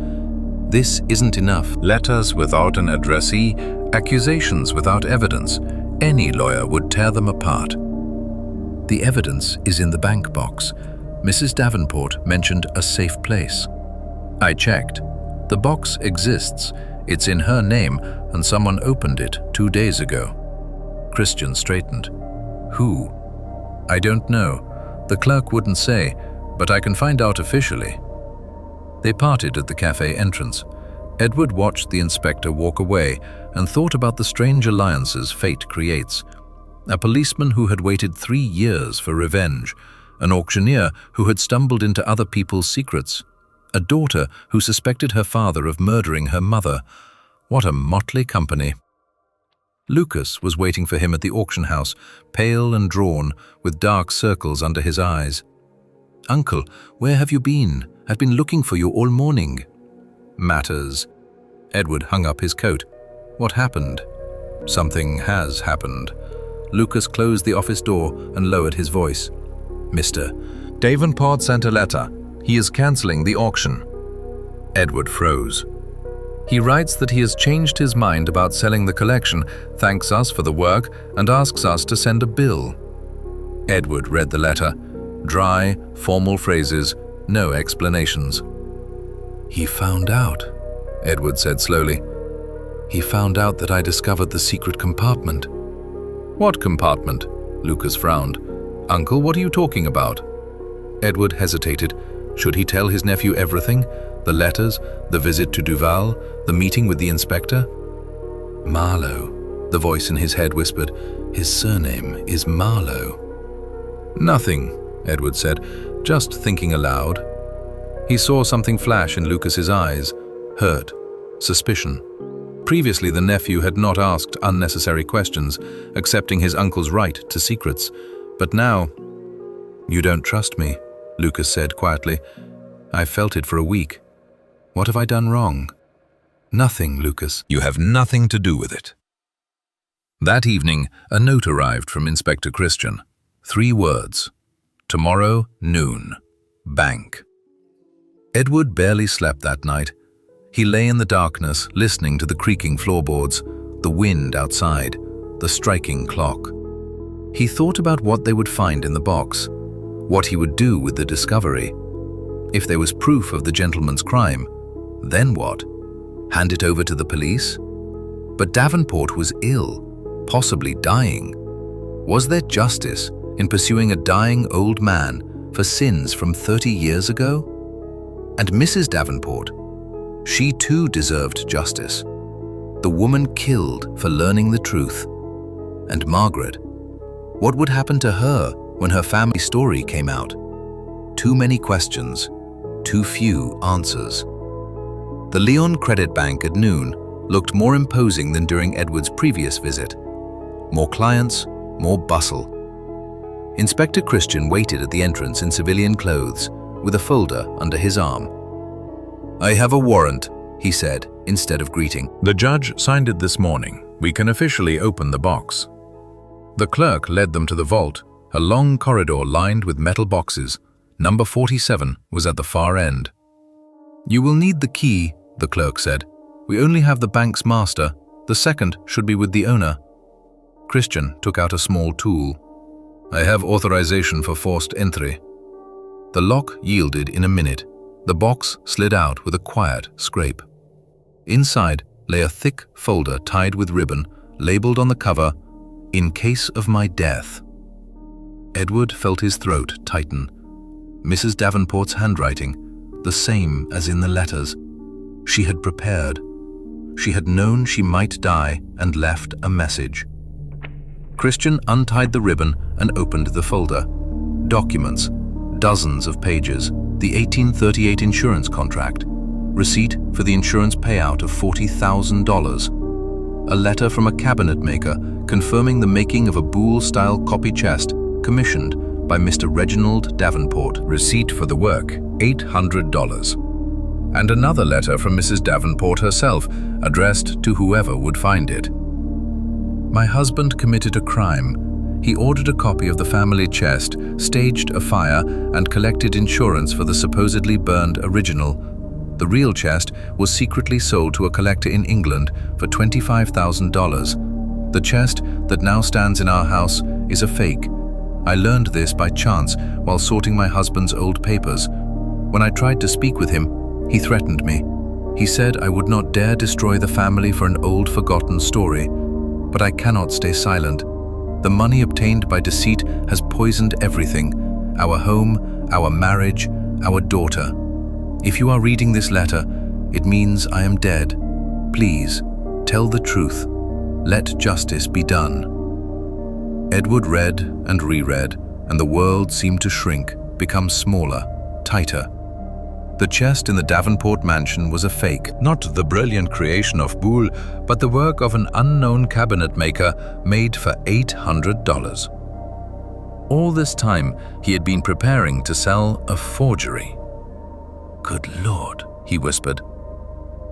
"This isn't enough." Letters without an addressee, accusations without evidence. Any lawyer would tear them apart. "The evidence is in the bank box. Mrs. Davenport mentioned a safe place." "I checked. The box exists. It's in her name, and someone opened it 2 days ago." Christian straightened. "Who?" "I don't know. The clerk wouldn't say, but I can find out officially." They parted at the cafe entrance. Edward watched the inspector walk away and thought about the strange alliances fate creates. A policeman who had waited 3 years for revenge, an auctioneer who had stumbled into other people's secrets, a daughter who suspected her father of murdering her mother. What a motley company. Lucas was waiting for him at the auction house, pale and drawn, with dark circles under his eyes. "Uncle, where have you been? I've been looking for you all morning." "Matters." Edward hung up his coat. "What happened?" "Something has happened." Lucas closed the office door and lowered his voice. "Mr. Davenport sent a letter. He is cancelling the auction." Edward froze. "He writes that he has changed his mind about selling the collection, thanks us for the work, and asks us to send a bill." Edward read the letter. Dry, formal phrases, no explanations. "He found out," Edward said slowly. "He found out that I discovered the secret compartment." "What compartment?" Lucas frowned. "Uncle, what are you talking about?" Edward hesitated. Should he tell his nephew everything? The letters, the visit to Duval, the meeting with the inspector? "Marlowe," the voice in his head whispered. "His surname is Marlowe." "Nothing," Edward said, just thinking aloud. He saw something flash in Lucas's eyes. Hurt. Suspicion. Previously, the nephew had not asked unnecessary questions, accepting his uncle's right to secrets. But now, "You don't trust me," Lucas said quietly. "I've felt it for a week. What have I done wrong?" "Nothing, Lucas." "You have nothing to do with it." That evening, a note arrived from Inspector Christian. 3 words. "Tomorrow, noon. Bank." Edward barely slept that night. He lay in the darkness, listening to the creaking floorboards, the wind outside, the striking clock. He thought about what they would find in the box, what he would do with the discovery. If there was proof of the gentleman's crime, then what? Hand it over to the police? But Davenport was ill, possibly dying. Was there justice in pursuing a dying old man for sins from 30 years ago? And Mrs. Davenport, she too deserved justice. The woman killed for learning the truth. And Margaret, what would happen to her when her family story came out? Too many questions, too few answers. The Lyon Credit Bank at noon looked more imposing than during Edward's previous visit. More clients, more bustle. Inspector Christian waited at the entrance in civilian clothes, with a folder under his arm. "I have a warrant," he said, instead of greeting. "The judge signed it this morning. We can officially open the box." The clerk led them to the vault, A long corridor lined with metal boxes. Number 47 was at the far end. "You will need the key," the clerk said. "We only have the bank's master. The second should be with the owner." Christian took out a small tool. "I have authorization for forced entry." The lock yielded in a minute. The box slid out with a quiet scrape. Inside lay a thick folder tied with ribbon, labeled on the cover, "In case of my death." Edward felt his throat tighten. Mrs. Davenport's handwriting, the same as in the letters. She had prepared. She had known she might die and left a message. Christian untied the ribbon and opened the folder. Documents, dozens of pages, the 1838 insurance contract, receipt for the insurance payout of $40,000, a letter from a cabinet maker confirming the making of a Boulle-style copy chest commissioned by Mr. Reginald Davenport, receipt for the work, $800, and another letter from Mrs. Davenport herself, addressed to whoever would find it. "My husband committed a crime. He ordered a copy of the family chest, staged a fire, and collected insurance for the supposedly burned original. The real chest was secretly sold to a collector in England for $25,000. The chest that now stands in our house is a fake. I learned this by chance while sorting my husband's old papers. When I tried to speak with him, he threatened me. He said I would not dare destroy the family for an old forgotten story. But I cannot stay silent. The money obtained by deceit has poisoned everything: our home, our marriage, our daughter. If you are reading this letter, it means I am dead. Please, tell the truth. Let justice be done." Edward read and reread, and the world seemed to shrink, become smaller, tighter. The chest in the Davenport mansion was a fake, not the brilliant creation of Boulle, but the work of an unknown cabinet maker made for $800. All this time, he had been preparing to sell a forgery. "Good Lord," he whispered.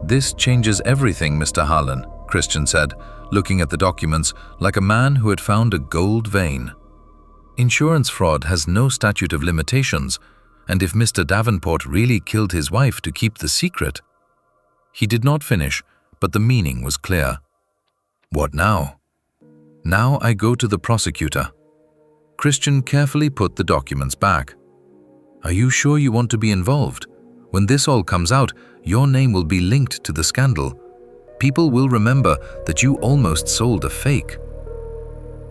"This changes everything, Mr. Harlan," Christian said, looking at the documents like a man who had found a gold vein. "Insurance fraud has no statute of limitations, and if Mr. Davenport really killed his wife to keep the secret—" He did not finish, but the meaning was clear. "What now?" "Now I go to the prosecutor." Christian carefully put the documents back. "Are you sure you want to be involved? When this all comes out, your name will be linked to the scandal. People will remember that you almost sold a fake."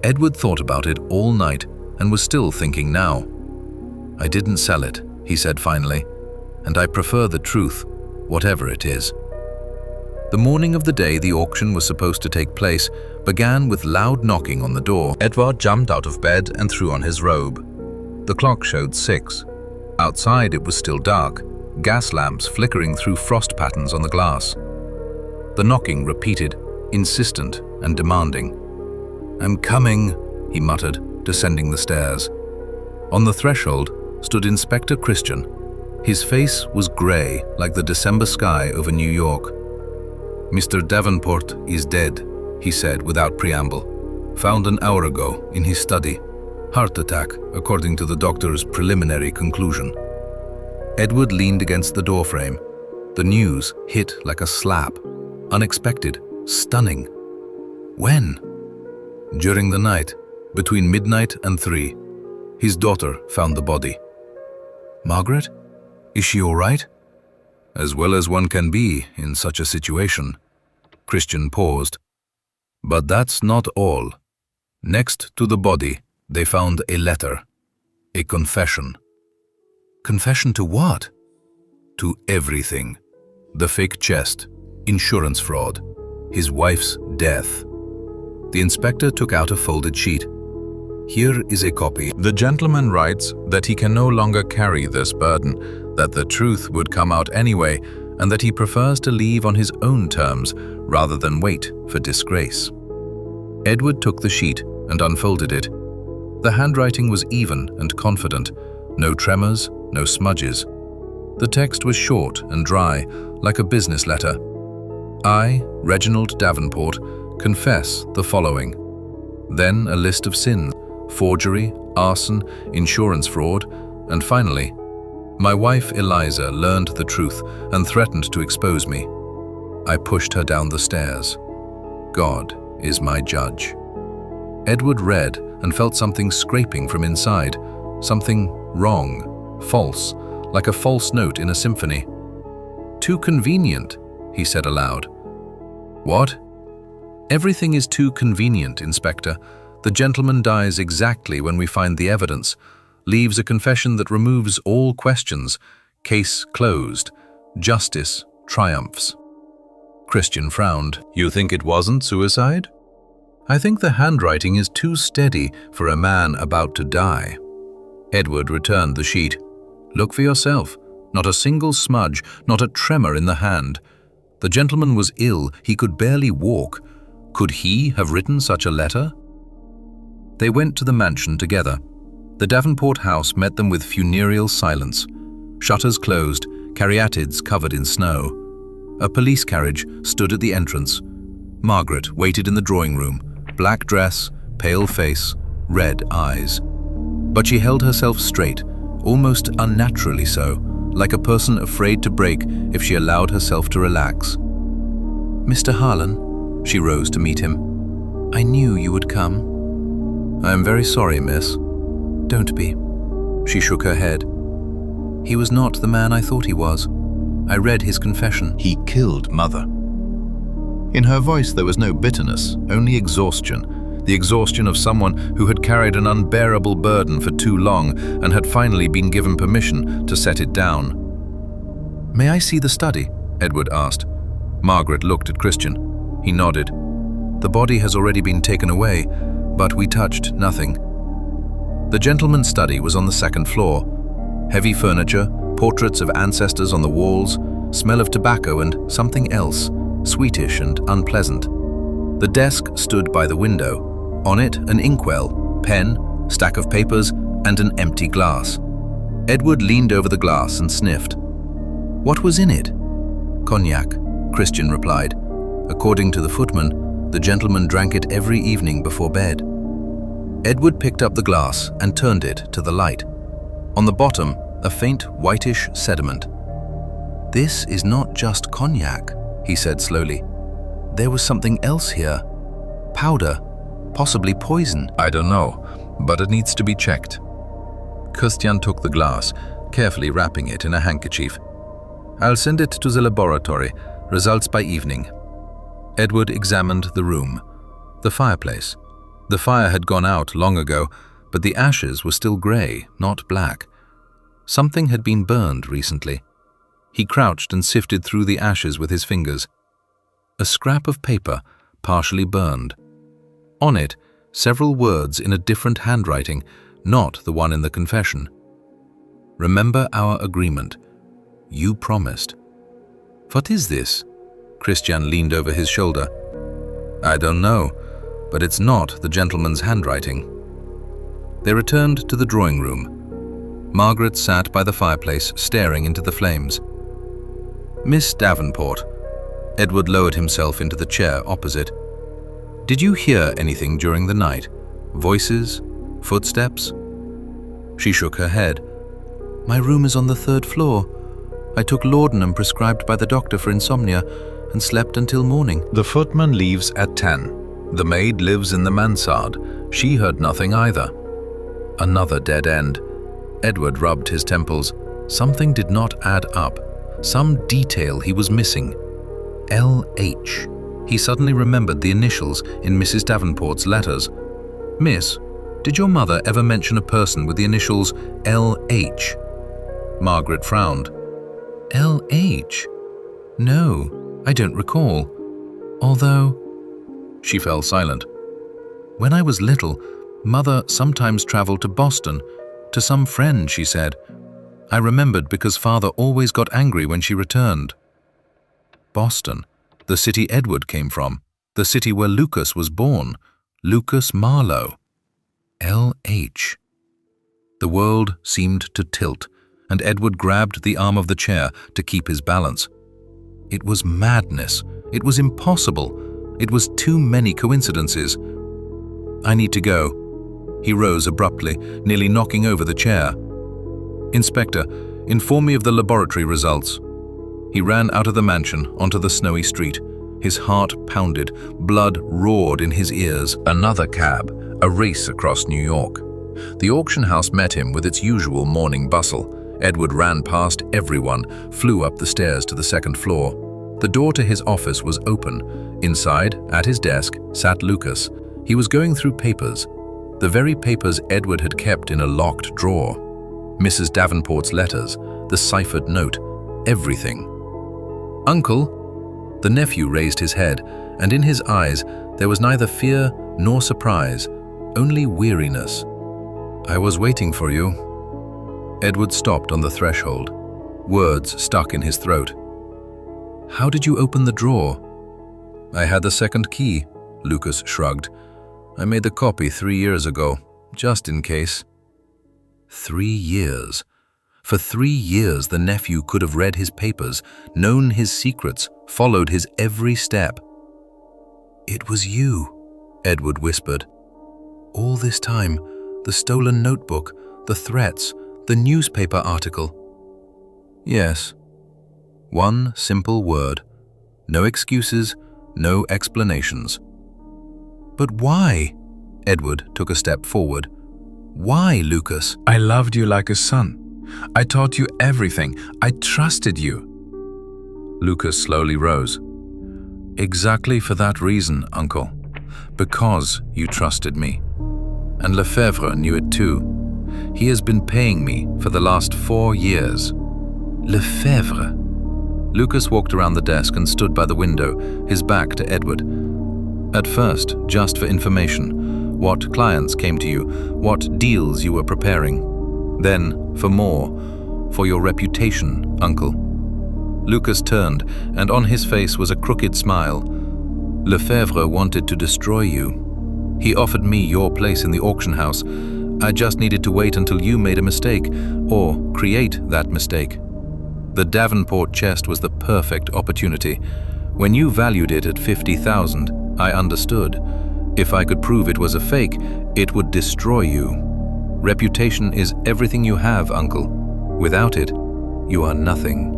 Edward thought about it all night and was still thinking now. "I didn't sell it," he said finally, "and I prefer the truth, whatever it is." The morning of the day the auction was supposed to take place began with loud knocking on the door. Edward jumped out of bed and threw on his robe. The clock showed 6. Outside it was still dark, gas lamps flickering through frost patterns on the glass. The knocking repeated, insistent and demanding. "I'm coming," he muttered, descending the stairs. On the threshold stood Inspector Christian. His face was grey like the December sky over New York. "Mr. Davenport is dead," he said without preamble. "Found an hour ago in his study. Heart attack, according to the doctor's preliminary conclusion." Edward leaned against the doorframe. The news hit like a slap. Unexpected, stunning. "When?" "During the night, between midnight and 3. His daughter found the body." "Margaret? Is she all right?" "As well as one can be in such a situation." Christian paused. "But that's not all. Next to the body, they found a letter, a confession." "Confession to what?" "To everything. The fake chest, insurance fraud, his wife's death." The inspector took out a folded sheet. "Here is a copy. The gentleman writes that he can no longer carry this burden, that the truth would come out anyway, and that he prefers to leave on his own terms rather than wait for disgrace." Edward took the sheet and unfolded it. The handwriting was even and confident, no tremors, no smudges. The text was short and dry, like a business letter. "I, Reginald Davenport, confess the following." Then a list of sins: forgery, arson, insurance fraud, and finally, my wife Eliza learned the truth and threatened to expose me. I pushed her down the stairs. God is my judge. Edward read and felt something scraping from inside, something wrong, false, like a false note in a symphony. "Too convenient," he said aloud. "What?" "Everything is too convenient, Inspector. The gentleman dies exactly when we find the evidence, leaves a confession that removes all questions. Case closed. Justice triumphs." Christian frowned. "You think it wasn't suicide?" "I think the handwriting is too steady for a man about to die." Edward returned the sheet. "Look for yourself. Not a single smudge, not a tremor in the hand. The gentleman was ill, he could barely walk. Could he have written such a letter?" They went to the mansion together. The Davenport house met them with funereal silence. Shutters closed, caryatids covered in snow. A police carriage stood at the entrance. Margaret waited in the drawing room, black dress, pale face, red eyes. But she held herself straight, almost unnaturally so, like a person afraid to break if she allowed herself to relax. "Mr. Harlan," she rose to meet him. "I knew you would come." "I am very sorry, miss." "Don't be." She shook her head. "He was not the man I thought he was. I read his confession." "He killed Mother." In her voice there was no bitterness, only exhaustion. The exhaustion of someone who had carried an unbearable burden for too long and had finally been given permission to set it down. "May I see the study?" Edward asked. Margaret looked at Christian. He nodded. "The body has already been taken away, but we touched nothing." The gentleman's study was on the second floor. Heavy furniture, portraits of ancestors on the walls, smell of tobacco and something else, sweetish and unpleasant. The desk stood by the window. On it, an inkwell, pen, stack of papers, and an empty glass. Edward leaned over the glass and sniffed. "What was in it?" "Cognac," Christian replied. According to the footman, the gentleman drank it every evening before bed. Edward picked up the glass and turned it to the light. On the bottom, a faint whitish sediment. "This is not just cognac," he said slowly. "There was something else here. Powder, possibly poison." "I don't know, but it needs to be checked." Christian took the glass, carefully wrapping it in a handkerchief. "I'll send it to the laboratory. Results by evening." Edward examined the room. The fireplace. The fire had gone out long ago, but the ashes were still grey, not black. Something had been burned recently. He crouched and sifted through the ashes with his fingers. A scrap of paper, partially burned. On it, several words in a different handwriting, not the one in the confession. "Remember our agreement. You promised." "What is this?" Christian leaned over his shoulder. "I don't know, but it's not the gentleman's handwriting." They returned to the drawing room. Margaret sat by the fireplace, staring into the flames. "Miss Davenport." Edward lowered himself into the chair opposite. "Did you hear anything during the night? Voices? Footsteps?" She shook her head. "My room is on the 3rd floor. I took laudanum prescribed by the doctor for insomnia and slept until morning." "The footman leaves at 10. The maid lives in the mansard. She heard nothing either." Another dead end. Edward rubbed his temples. Something did not add up. Some detail he was missing. L.H. He suddenly remembered the initials in Mrs. Davenport's letters. "Miss, did your mother ever mention a person with the initials L.H.? Margaret frowned. "L.H.? No, I don't recall. Although..." She fell silent. "When I was little, Mother sometimes traveled to Boston, to some friend," she said. "I remembered because Father always got angry when she returned." Boston, the city Edward came from, the city where Lucas was born, Lucas Marlowe. L.H. The world seemed to tilt, and Edward grabbed the arm of the chair to keep his balance. It was madness. It was impossible. It was too many coincidences. "I need to go." He rose abruptly, nearly knocking over the chair. "Inspector, inform me of the laboratory results." He ran out of the mansion onto the snowy street. His heart pounded, blood roared in his ears. Another cab, a race across New York. The auction house met him with its usual morning bustle. Edward ran past everyone, flew up the stairs to the second floor. The door to his office was open. Inside, at his desk, sat Lucas. He was going through papers. The very papers Edward had kept in a locked drawer. Mrs. Davenport's letters, the ciphered note, everything. "Uncle?" The nephew raised his head, and in his eyes there was neither fear nor surprise, only weariness. "I was waiting for you." Edward stopped on the threshold. Words stuck in his throat. "How did you open the drawer?" "I had the second key," Lucas shrugged. "I made the copy 3 years ago, just in case." 3 years. For 3 years the nephew could have read his papers, known his secrets, followed his every step. "It was you," Edward whispered. "All this time, the stolen notebook, the threats, the newspaper article." "Yes." One simple word. No excuses, no explanations. "But why?" Edward took a step forward. "Why, Lucas?" I loved you like a son. I taught you everything. I trusted you. Lucas slowly rose. "Exactly for that reason, Uncle. Because you trusted me. And Lefebvre knew it too. He has been paying me for the last 4 years. Lefebvre?" Lucas walked around the desk and stood by the window, his back to Edward. "At first, just for information, what clients came to you, what deals you were preparing. Then, for more, for your reputation, Uncle." Lucas turned, and on his face was a crooked smile. "Lefebvre wanted to destroy you. He offered me your place in the auction house. I just needed to wait until you made a mistake, or create that mistake. The Davenport chest was the perfect opportunity. When you valued it at 50,000, I understood. If I could prove it was a fake, it would destroy you. Reputation is everything you have, Uncle. Without it, you are nothing."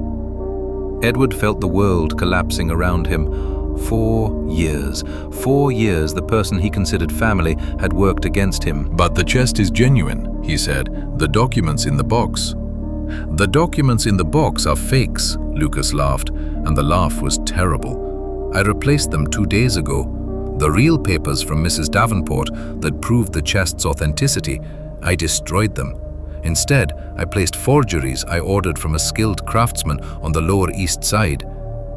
Edward felt the world collapsing around him. 4 years. 4 years the person he considered family had worked against him. "But the chest is genuine," he said. "The documents in the box." "The documents in the box are fakes," Lucas laughed, and the laugh was terrible. "I replaced them 2 days ago. The real papers from Mrs. Davenport that proved the chest's authenticity, I destroyed them. Instead, I placed forgeries I ordered from a skilled craftsman on the Lower East Side.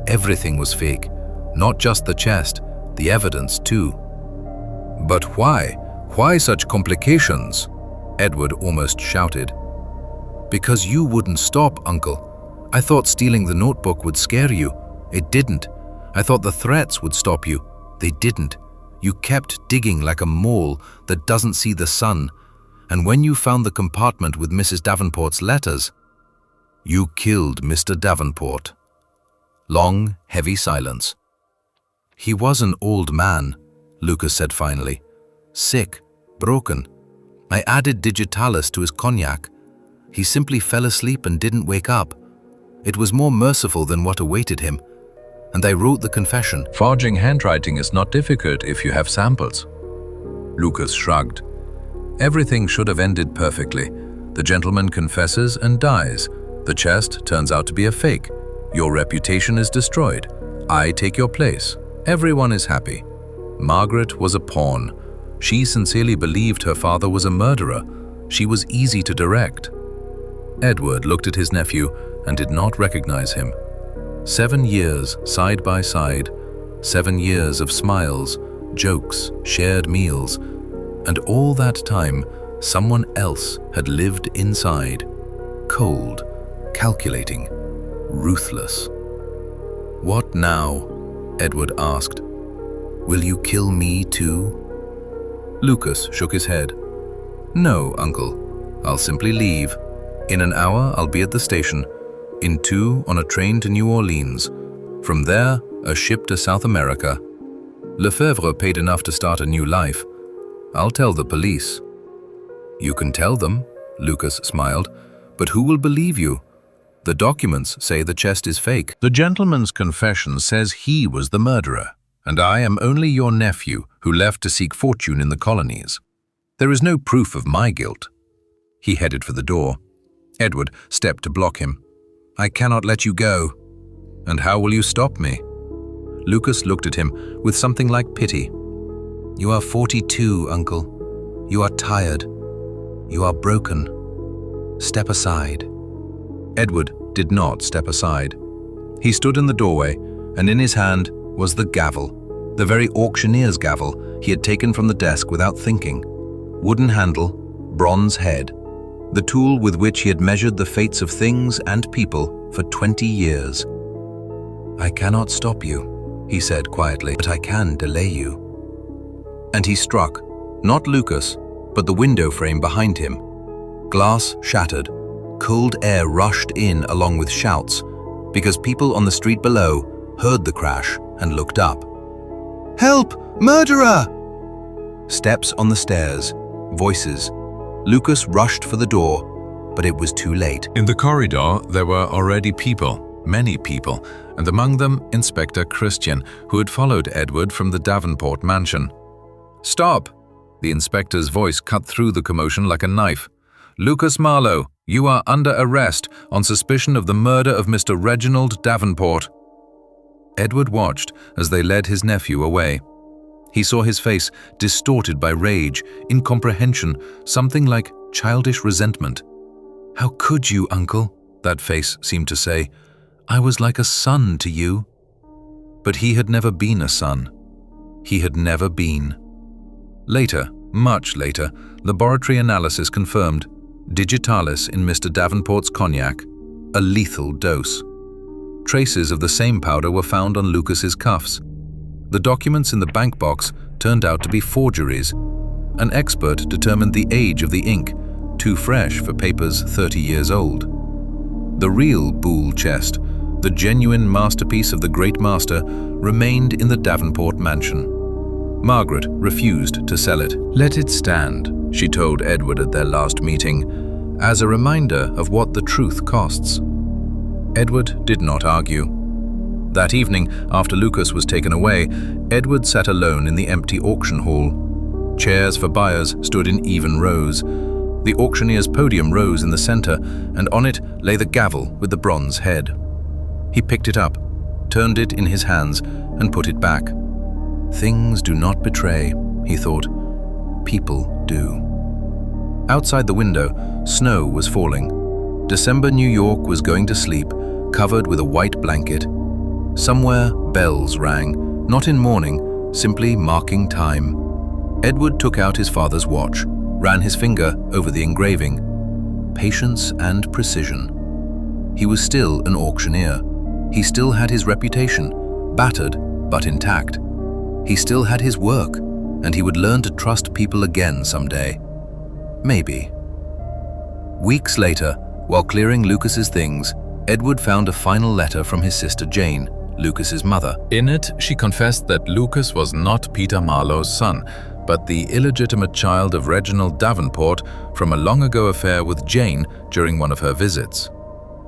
Everything was fake, not just the chest, the evidence too." "But why? Why such complications?" Edward almost shouted. "Because you wouldn't stop, Uncle. I thought stealing the notebook would scare you. It didn't. I thought the threats would stop you. They didn't. You kept digging like a mole that doesn't see the sun. And when you found the compartment with Mrs. Davenport's letters, you killed Mr. Davenport." Long, heavy silence. "He was an old man," Lucas said finally. "Sick, broken. I added digitalis to his cognac. He simply fell asleep and didn't wake up. It was more merciful than what awaited him. And I wrote the confession." "Forging handwriting is not difficult if you have samples." Lucas shrugged. "Everything should have ended perfectly. The gentleman confesses and dies. The chest turns out to be a fake. Your reputation is destroyed. I take your place. Everyone is happy. Margaret was a pawn. She sincerely believed her father was a murderer. She was easy to direct." Edward looked at his nephew and did not recognize him. 7 years side by side, 7 years of smiles, jokes, shared meals, and all that time someone else had lived inside, cold, calculating, ruthless. "What now?" Edward asked. "Will you kill me too?" Lucas shook his head. "No, Uncle. I'll simply leave. In an hour, I'll be at the station. In 2, on a train to New Orleans. From there, a ship to South America. Lefebvre paid enough to start a new life. I'll tell the police. "You can tell them," Lucas smiled, "but who will believe you? The documents say the chest is fake." "The gentleman's confession says he was the murderer, and I am only your nephew who left to seek fortune in the colonies. There is no proof of my guilt." He headed for the door. Edward stepped to block him. "I cannot let you go." "And how will you stop me?" Lucas looked at him with something like pity. "You are 42, uncle. You are tired. You are broken. Step aside." Edward did not step aside. He stood in the doorway, and in his hand was the gavel, the very auctioneer's gavel he had taken from the desk without thinking. Wooden handle, bronze head, the tool with which he had measured the fates of things and people for 20 years. "I cannot stop you," he said quietly, "but I can delay you." And he struck, not Lucas, but the window frame behind him. Glass shattered. Cold air rushed in along with shouts, because people on the street below heard the crash and looked up. "Help! Murderer!" Steps on the stairs, voices. Lucas rushed for the door, but it was too late. In the corridor, there were already people, many people, and among them Inspector Christian, who had followed Edward from the Davenport mansion. "Stop!" The inspector's voice cut through the commotion like a knife. "Lucas Marlowe, you are under arrest on suspicion of the murder of Mr. Reginald Davenport." Edward watched as they led his nephew away. He saw his face distorted by rage, incomprehension, something like childish resentment. "How could you, uncle?" that face seemed to say. "I was like a son to you." But he had never been a son. He had never been. Later, much later, laboratory analysis confirmed digitalis in Mr. Davenport's cognac, a lethal dose. Traces of the same powder were found on Lucas's cuffs. The documents in the bank box turned out to be forgeries. An expert determined the age of the ink, too fresh for papers 30 years old. The real Boulle chest, the genuine masterpiece of the great master, remained in the Davenport mansion. Margaret refused to sell it. "Let it stand," she told Edward at their last meeting, "as a reminder of what the truth costs." Edward did not argue. That evening, after Lucas was taken away, Edward sat alone in the empty auction hall. Chairs for buyers stood in even rows. The auctioneer's podium rose in the center, and on it lay the gavel with the bronze head. He picked it up, turned it in his hands, and put it back. Things do not betray, he thought. People do. Outside the window, snow was falling. December New York was going to sleep, covered with a white blanket. Somewhere, bells rang, not in mourning, simply marking time. Edward took out his father's watch, ran his finger over the engraving. Patience and precision. He was still an auctioneer. He still had his reputation, battered but intact. He still had his work, and he would learn to trust people again someday. Maybe. Weeks later, while clearing Lucas's things, Edward found a final letter from his sister Jane, Lucas's mother. In it, she confessed that Lucas was not Peter Marlowe's son, but the illegitimate child of Reginald Davenport from a long-ago affair with Jane during one of her visits.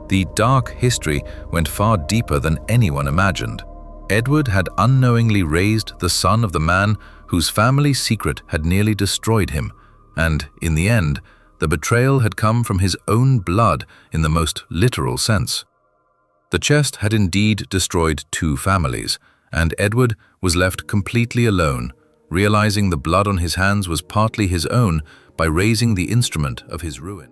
The dark history went far deeper than anyone imagined. Edward had unknowingly raised the son of the man whose family secret had nearly destroyed him, and, in the end, the betrayal had come from his own blood in the most literal sense. The chest had indeed destroyed 2 families, and Edward was left completely alone, realizing the blood on his hands was partly his own by raising the instrument of his ruin.